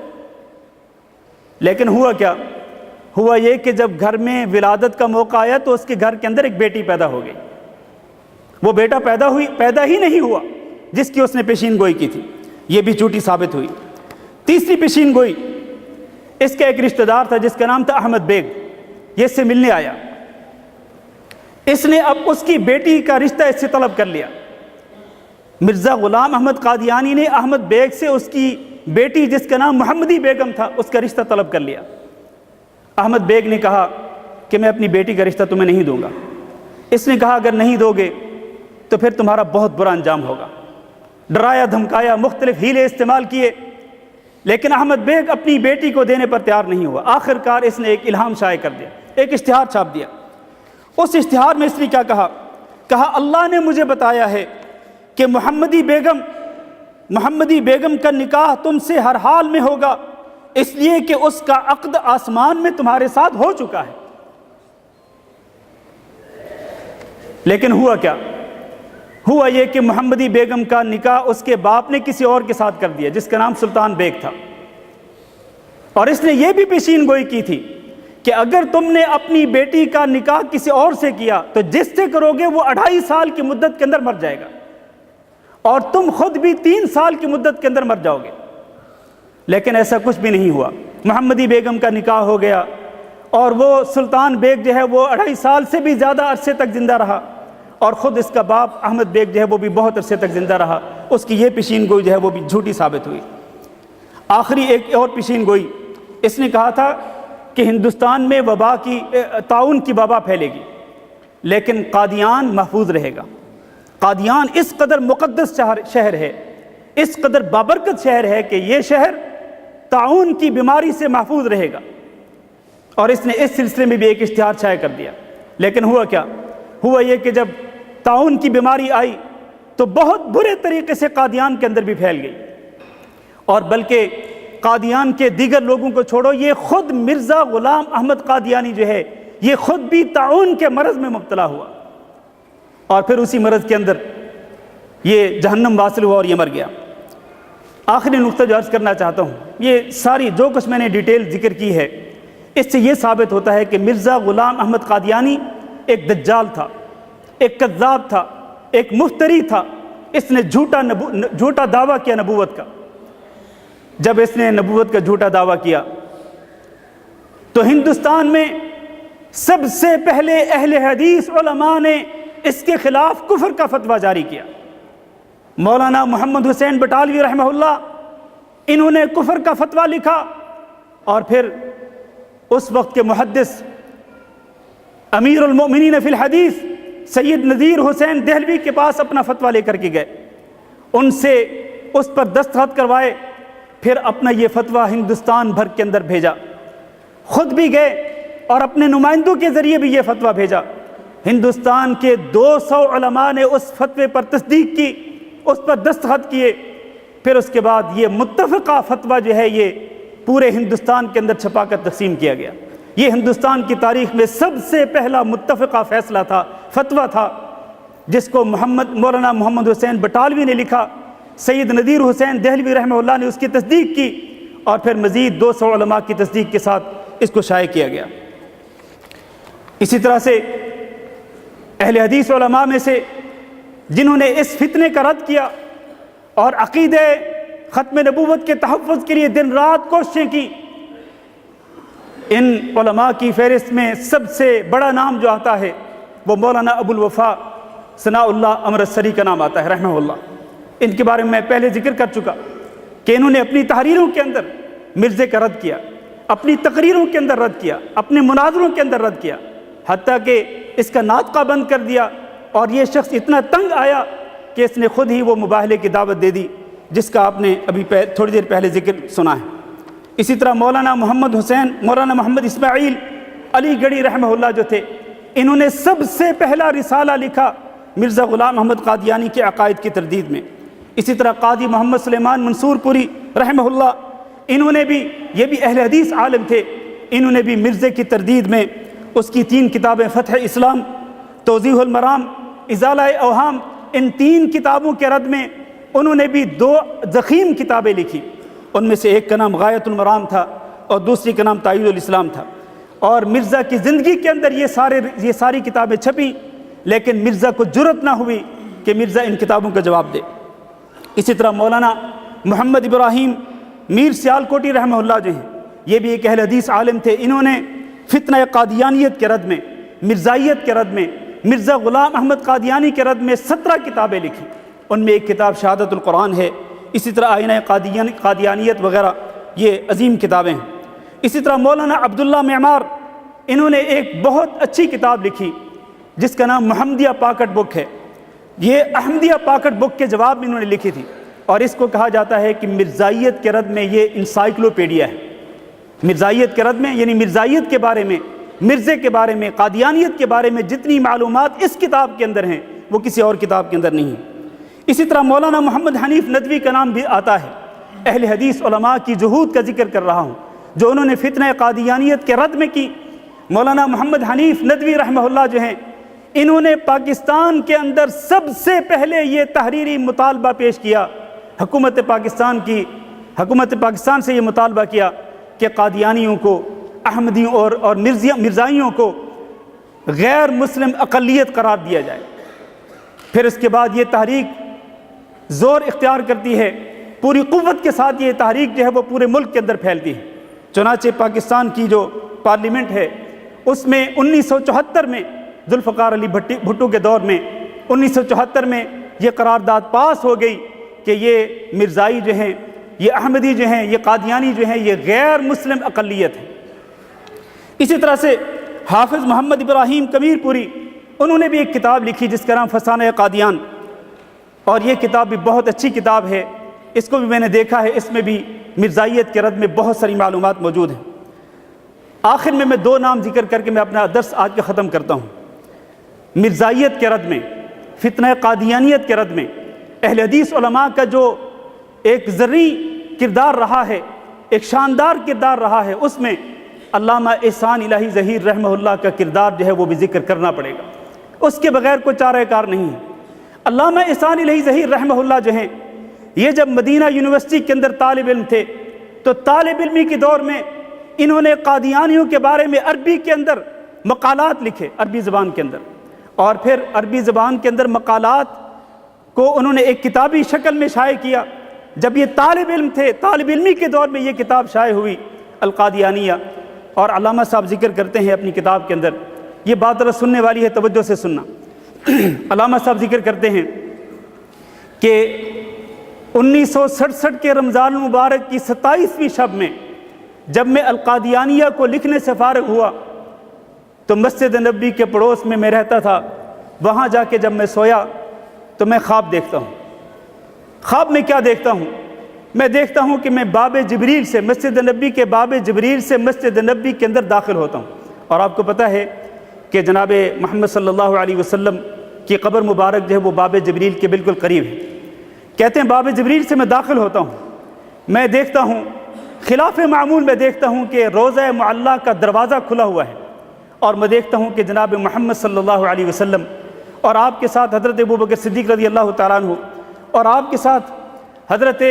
لیکن ہوا کیا؟ ہوا یہ کہ جب گھر میں ولادت کا موقع آیا تو اس کے گھر کے اندر ایک بیٹی پیدا ہو گئی. وہ بیٹا پیدا ہی نہیں ہوا جس کی اس نے پیشین گوئی کی تھی. یہ بھی جھوٹی ثابت ہوئی. تیسری پیشین گوئی، اس کا ایک رشتہ دار تھا جس کا نام تھا احمد بیگ. یہ اس سے ملنے آیا. اس نے اب اس کی بیٹی کا رشتہ اس سے طلب کر لیا. مرزا غلام احمد قادیانی نے احمد بیگ سے اس کی بیٹی جس کا نام محمدی بیگم تھا اس کا رشتہ طلب کر لیا. احمد بیگ نے کہا کہ میں اپنی بیٹی کا رشتہ تمہیں نہیں دوں گا. اس نے کہا اگر نہیں دو گے تو پھر تمہارا بہت برا انجام ہوگا. ڈرایا دھمکایا، مختلف ہیلے استعمال کیے، لیکن احمد بیگ اپنی بیٹی کو دینے پر تیار نہیں ہوا. آخر کار اس نے ایک الہام شائع کر دیا، ایک اشتہار چھاپ دیا. اس اشتہار میں اس نے کیا کہا؟ اللہ نے مجھے بتایا ہے کہ محمدی بیگم کا نکاح تم سے ہر حال میں ہوگا، اس لیے کہ اس کا عقد آسمان میں تمہارے ساتھ ہو چکا ہے. لیکن ہوا کیا؟ ہوا یہ کہ محمدی بیگم کا نکاح اس کے باپ نے کسی اور کے ساتھ کر دیا جس کا نام سلطان بیگ تھا. اور اس نے یہ بھی پیشین گوئی کی تھی کہ اگر تم نے اپنی بیٹی کا نکاح کسی اور سے کیا تو جس سے کرو گے وہ 2.5 سال کی مدت کے اندر مر جائے گا، اور تم خود بھی 3 سال کی مدت کے اندر مر جاؤ گے. لیکن ایسا کچھ بھی نہیں ہوا۔ محمدی بیگم کا نکاح ہو گیا اور وہ سلطان بیگ جو ہے وہ 2.5 سال سے بھی زیادہ عرصے تک زندہ رہا، اور خود اس کا باپ احمد بیگ جو ہے وہ بھی بہت عرصے تک زندہ رہا۔ اس کی یہ پیشین گوئی جو ہے وہ بھی جھوٹی ثابت ہوئی۔ آخری ایک اور پیشین گوئی، اس نے کہا تھا کہ ہندوستان میں طاعون کی وبا پھیلے گی لیکن قادیان محفوظ رہے گا۔ قادیان اس قدر مقدس شہر ہے، اس قدر بابرکت شہر ہے کہ یہ شہر طاعون کی بیماری سے محفوظ رہے گا، اور اس نے اس سلسلے میں بھی ایک اشتہار شائع کر دیا۔ لیکن ہوا کیا؟ ہوا یہ کہ جب طاعون کی بیماری آئی تو بہت برے طریقے سے قادیان کے اندر بھی پھیل گئی، اور بلکہ قادیان کے دیگر لوگوں کو چھوڑو، یہ خود مرزا غلام احمد قادیانی جو ہے یہ خود بھی طاعون کے مرض میں مبتلا ہوا، اور پھر اسی مرض کے اندر یہ جہنم واصل ہوا اور یہ مر گیا۔ آخری نقطہ جو عرض کرنا چاہتا ہوں، یہ ساری جو کچھ میں نے ڈیٹیل ذکر کی ہے، اس سے یہ ثابت ہوتا ہے کہ مرزا غلام احمد قادیانی ایک دجال تھا، ایک کذاب تھا، ایک مفتری تھا۔ اس نے جھوٹا دعویٰ کیا نبوت کا۔ جب اس نے نبوت کا جھوٹا دعویٰ کیا تو ہندوستان میں سب سے پہلے اہل حدیث علماء نے اس کے خلاف کفر کا فتویٰ جاری کیا۔ مولانا محمد حسین بٹالوی رحمہ اللہ، انہوں نے کفر کا فتویٰ لکھا، اور پھر اس وقت کے محدث امیر المؤمنین فی الحدیث سید نذیر حسین دہلوی کے پاس اپنا فتویٰ لے کر کے گئے، ان سے اس پر دستخط کروائے، پھر اپنا یہ فتویٰ ہندوستان بھر کے اندر بھیجا، خود بھی گئے اور اپنے نمائندوں کے ذریعے بھی یہ فتویٰ بھیجا۔ ہندوستان کے 200 علماء نے اس فتوے پر تصدیق کی، اس پر دستخط کیے، پھر اس کے بعد یہ متفقہ فتویٰ جو ہے یہ پورے ہندوستان کے اندر چھپا کر تقسیم کیا گیا۔ یہ ہندوستان کی تاریخ میں سب سے پہلا متفقہ فیصلہ تھا، فتویٰ تھا، جس کو مولانا محمد حسین بٹالوی نے لکھا، سید نذیر حسین دہلوی رحمہ اللہ نے اس کی تصدیق کی، اور پھر مزید 200 علماء کی تصدیق کے ساتھ اس کو شائع کیا گیا۔ اسی طرح سے اہل حدیث علماء میں سے جنہوں نے اس فتنے کا رد کیا اور عقیدہ ختم نبوت کے تحفظ کے لیے دن رات کوششیں کی، ان علماء کی فہرست میں سب سے بڑا نام جو آتا ہے وہ مولانا ابو الوفا ثناء اللہ امرتسری کا نام آتا ہے رحمہ اللہ۔ ان کے بارے میں میں پہلے ذکر کر چکا کہ انہوں نے اپنی تحریروں کے اندر مرزے کا رد کیا، اپنی تقریروں کے اندر رد کیا، اپنے مناظروں کے اندر رد کیا، حتیٰ کہ اس کا ناطقہ بند کر دیا، اور یہ شخص اتنا تنگ آیا کہ اس نے خود ہی وہ مباہلے کی دعوت دے دی، جس کا آپ نے ابھی تھوڑی دیر پہلے ذکر سنا ہے۔ اسی طرح مولانا محمد اسماعیل علی گڑھی رحمہ اللہ جو تھے، انہوں نے سب سے پہلا رسالہ لکھا مرزا غلام احمد قادیانی کے عقائد کی تردید میں۔ اسی طرح قاضی محمد سلیمان منصور پوری رحمہ اللہ، انہوں نے بھی، یہ بھی اہل حدیث عالم تھے، انہوں نے بھی مرزے کی تردید میں اس کی 3 کتابیں فتح اسلام، توضیح المرام، ازالہ اوہام، ان 3 کتابوں کے رد میں انہوں نے بھی 2 ضخیم کتابیں لکھی۔ ان میں سے ایک کا نام غایۃ المرام تھا اور دوسری کا نام تائید الاسلام تھا، اور مرزا کی زندگی کے اندر یہ ساری کتابیں چھپیں، لیکن مرزا کو جرأت نہ ہوئی کہ مرزا ان کتابوں کا جواب دے۔ اسی طرح مولانا محمد ابراہیم میر سیالکوٹی رحمہ اللہ جو ہیں، یہ بھی ایک اہل حدیث عالم تھے، انہوں نے فتنہ قادیانیت کے رد میں، مرزائیت کے رد میں، مرزا غلام احمد قادیانی کے رد میں 17 کتابیں لکھی۔ ان میں ایک کتاب شہادت القرآن ہے، اسی طرح آئینہ قادیانیت وغیرہ، یہ عظیم کتابیں ہیں۔ اسی طرح مولانا عبداللہ معمار، انہوں نے ایک بہت اچھی کتاب لکھی جس کا نام محمدیہ پاکٹ بک ہے۔ یہ احمدیہ پاکٹ بک کے جواب میں انہوں نے لکھی تھی، اور اس کو کہا جاتا ہے کہ مرزائیت کے رد میں یہ انسائکلوپیڈیا ہے۔ مرزائیت کے رد میں، یعنی مرزائیت کے بارے میں، مرزے کے بارے میں، قادیانیت کے بارے میں جتنی معلومات اس کتاب کے اندر ہیں وہ کسی اور کتاب کے اندر نہیں ہیں۔ اسی طرح مولانا محمد حنیف ندوی کا نام بھی آتا ہے۔ اہل حدیث علماء کی جہود کا ذکر کر رہا ہوں جو انہوں نے فتنہ قادیانیت کے رد میں کی۔ مولانا محمد حنیف ندوی رحمہ اللہ جو ہیں، انہوں نے پاکستان کے اندر سب سے پہلے یہ تحریری مطالبہ پیش کیا، حکومت پاکستان سے یہ مطالبہ کیا کہ قادیانیوں کو، احمدیوں اور مرزائیوں کو غیر مسلم اقلیت قرار دیا جائے۔ پھر اس کے بعد یہ تحریک زور اختیار کرتی ہے پوری قوت کے ساتھ یہ تحریک جو ہے وہ پورے ملک کے اندر پھیلتی ہے۔ چنانچہ پاکستان کی جو پارلیمنٹ ہے اس میں 1974 میں ذوالفقار علی بھٹو کے دور میں 1974 میں یہ قرارداد پاس ہو گئی کہ یہ مرزائی جو ہیں، یہ احمدی جو ہیں، یہ قادیانی جو ہیں، یہ غیر مسلم اقلیت ہے۔ اسی طرح سے حافظ محمد ابراہیم کمیر پوری، انہوں نے بھی ایک کتاب لکھی جس کا نام فسانہ قادیان، اور یہ کتاب بھی بہت اچھی کتاب ہے، اس کو بھی میں نے دیکھا ہے، اس میں بھی مرزائیت کے رد میں بہت ساری معلومات موجود ہیں۔ آخر میں 2 نام ذکر کر کے میں اپنا درس آج کا ختم کرتا ہوں۔ مرزائیت کے رد میں، فتنہ قادیانیت کے رد میں اہل حدیث علماء کا جو ایک ذرعی کردار رہا ہے، ایک شاندار کردار رہا ہے، اس میں علامہ احسان الہی ظہیر رحمہ اللہ کا کردار جو ہے وہ بھی ذکر کرنا پڑے گا، اس کے بغیر کوئی چارہ کار نہیں ہے۔ علامہ احسان الہی ظہیر رحمہ اللہ جو ہیں، یہ جب مدینہ یونیورسٹی کے اندر طالب علم تھے تو طالب علمی کے دور میں انہوں نے قادیانیوں کے بارے میں عربی کے اندر مقالات لکھے، عربی زبان کے اندر، اور پھر عربی زبان کے اندر مقالات کو انہوں نے ایک کتابی شکل میں شائع کیا۔ جب یہ طالب علم تھے، طالب علمی کے دور میں یہ کتاب شائع ہوئی القادیانیہ، اور علامہ صاحب ذکر کرتے ہیں اپنی کتاب کے اندر، یہ بات ذرا سننے والی ہے، توجہ سے سننا۔ علامہ صاحب ذکر کرتے ہیں کہ 1967 کے رمضان المبارک کی 27ویں شب میں جب میں القادیانیہ کو لکھنے سے فارغ ہوا تو مسجد نبوی کے پڑوس میں میں رہتا تھا، وہاں جا کے جب میں سویا تو میں خواب دیکھتا ہوں۔ خواب میں کیا دیکھتا ہوں؟ میں دیکھتا ہوں کہ میں باب جبریل سے، مسجد نبوی کے باب جبریل سے مسجد نبوی کے اندر داخل ہوتا ہوں، اور آپ کو پتہ ہے کہ جناب محمد صلی اللہ علیہ وسلم کی قبر مبارک جو ہے وہ باب جبریل کے بالکل قریب ہے۔ کہتے ہیں باب جبریل سے میں داخل ہوتا ہوں، میں دیکھتا ہوں خلاف معمول، میں دیکھتا ہوں کہ روضہ معلیٰ کا دروازہ کھلا ہوا ہے، اور میں دیکھتا ہوں کہ جناب محمد صلی اللہ علیہ وسلم اور آپ کے ساتھ حضرت ابوبکر صدیق رضی اللہ تعالیٰ عنہ اور آپ کے ساتھ حضرت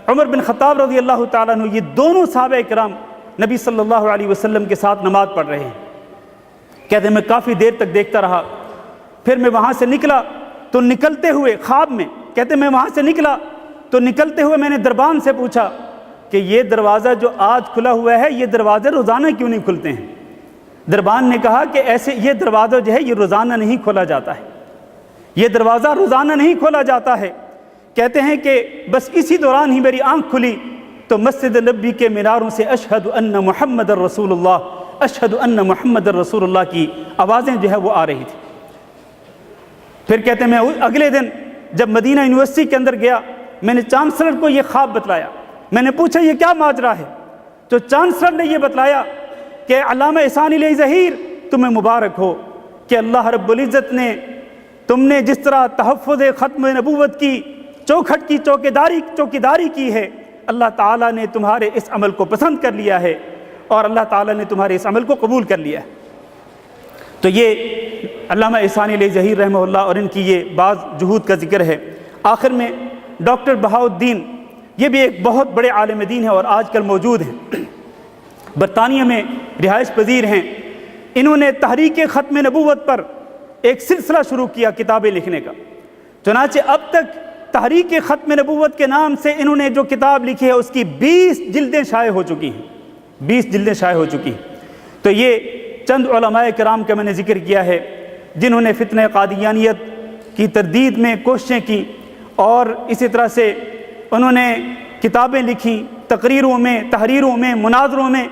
عمر بن خطاب رضی اللہ تعالیٰ عنہ، یہ دونوں صحابہ کرام نبی صلی اللہ علیہ وسلم کے ساتھ نماز پڑھ رہے ہیں۔ کہتے ہیں میں کافی دیر تک دیکھتا رہا، پھر میں وہاں سے نکلا تو نکلتے ہوئے خواب میں، کہتے ہیں میں وہاں سے نکلا تو نکلتے ہوئے میں نے دربان سے پوچھا کہ یہ دروازہ جو آج کھلا ہوا ہے، یہ دروازے روزانہ کیوں نہیں کھلتے ہیں؟ دربان نے کہا کہ ایسے یہ دروازہ جو ہے یہ روزانہ نہیں کھولا جاتا ہے، یہ دروازہ روزانہ نہیں کھولا جاتا ہے۔ کہتے ہیں کہ بس اسی دوران ہی میری آنکھ کھلی تو مسجد نبوی کے میناروں سے اشہد ان محمد الرسول اللہ، اشہد ان محمد الرسول اللہ کی آوازیں جو ہے وہ آ رہی تھی۔ پھر کہتے ہیں میں اگلے دن جب مدینہ یونیورسٹی کے اندر گیا، میں نے چانسلر کو یہ خواب بتلایا، میں نے پوچھا یہ کیا ماجرا ہے؟ تو چانسلر نے یہ بتلایا کہ علامہ احسان الہی ظہیر تمہیں مبارک ہو کہ اللہ رب العزت نے تم نے جس طرح تحفظ ختم نبوت کی چوکھٹ کی چوکیداری کی ہے، اللہ تعالیٰ نے تمہارے اس عمل کو پسند کر لیا ہے اور اللہ تعالیٰ نے تمہارے اس عمل کو قبول کر لیا ہے۔ تو یہ علامہ احسان الہی ظہیر رحمہ اللہ اور ان کی یہ بعض جہود کا ذکر ہے۔ آخر میں ڈاکٹر بہاؤالدین، یہ بھی ایک بہت بڑے عالم دین ہیں اور آج کل موجود ہیں، برطانیہ میں رہائش پذیر ہیں۔ انہوں نے تحریک ختم نبوت پر ایک سلسلہ شروع کیا کتابیں لکھنے کا، چنانچہ اب تک تحریک ختم نبوت کے نام سے انہوں نے جو کتاب لکھی ہے اس کی 20 جلدیں شائع ہو چکی ہیں، 20 جلدیں شائع ہو چکی ہیں۔ تو یہ چند علماء کرام کا میں نے ذکر کیا ہے جنہوں نے فتنہ قادیانیت کی تردید میں کوششیں کی، اور اسی طرح سے انہوں نے کتابیں لکھی، تقریروں میں، تحریروں میں، مناظروں میں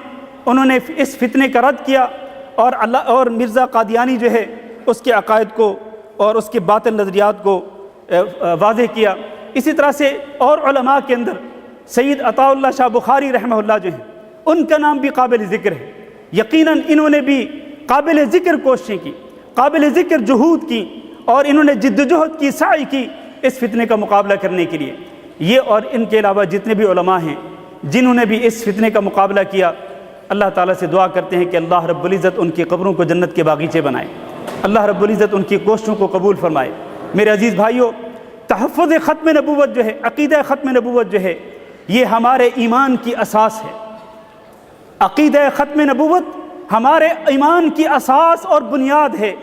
انہوں نے اس فتنے کا رد کیا، اور مرزا قادیانی جو ہے اس کے عقائد کو اور اس کے باطل نظریات کو واضح کیا۔ اسی طرح سے اور علماء کے اندر سید عطاء اللہ شاہ بخاری رحمہ اللہ جو ہیں، ان کا نام بھی قابل ذکر ہے۔ یقیناً انہوں نے بھی قابل ذکر کوششیں کی، قابل ذکر جہود کی، اور انہوں نے جد و جہد کی، سعی کی اس فتنے کا مقابلہ کرنے کے لیے۔ یہ اور ان کے علاوہ جتنے بھی علماء ہیں جنہوں نے بھی اس فتنے کا مقابلہ کیا، اللہ تعالیٰ سے دعا کرتے ہیں کہ اللہ رب العزت ان کی قبروں کو جنت کے باغیچے بنائے، اللہ رب العزت ان کی کوششوں کو قبول فرمائے۔ میرے عزیز بھائیوں، تحفظ ختم نبوت جو ہے، عقیدہ ختم نبوت جو ہے، یہ ہمارے ایمان کی اساس ہے۔ عقیدہ ختم نبوت ہمارے ایمان کی اساس اور بنیاد ہے۔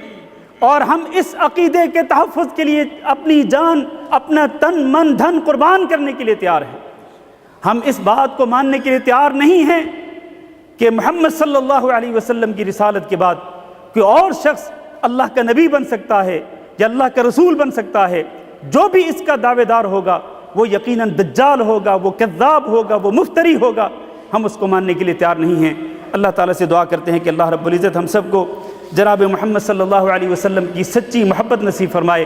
اور ہم اس عقیدے کے تحفظ کے لیے اپنی جان، اپنا تن، من، دھن قربان کرنے کے لیے تیار ہیں۔ ہم اس بات کو ماننے کے لیے تیار نہیں ہیں کہ محمد صلی اللہ علیہ وسلم کی رسالت کے بعد کوئی اور شخص اللہ کا نبی بن سکتا ہے یا اللہ کا رسول بن سکتا ہے۔ جو بھی اس کا دعوے دار ہوگا وہ یقیناً دجال ہوگا، وہ کذاب ہوگا، وہ مفتری ہوگا۔ ہم اس کو ماننے کے لیے تیار نہیں ہیں۔ اللہ تعالیٰ سے دعا کرتے ہیں کہ اللہ رب العزت ہم سب کو جناب محمد صلی اللہ علیہ وسلم کی سچی محبت نصیب فرمائے،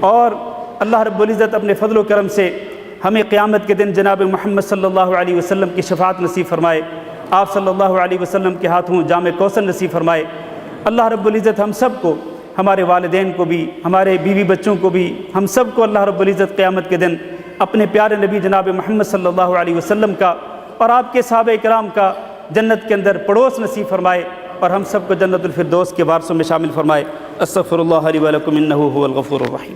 اور اللہ رب العزت اپنے فضل و کرم سے ہمیں قیامت کے دن جناب محمد صلی اللہ علیہ وسلم کی شفاعت نصیب فرمائے، آپ صلی اللہ علیہ وسلم کے ہاتھوں جام کوثر نصیب فرمائے۔ اللہ رب العزت ہم سب کو، ہمارے والدین کو بھی، ہمارے بیوی بچوں کو بھی، ہم سب کو اللہ رب العزت قیامت کے دن اپنے پیارے نبی جناب محمد صلی اللہ علیہ وسلم کا اور آپ کے صحابہ کرام کا جنت کے اندر پڑوس نصیب فرمائے، اور ہم سب کو جنت الفردوس کے وارثوں میں شامل فرمائے۔ استغفر اللہ لی ولکم انہ هو الغفور الرحیم۔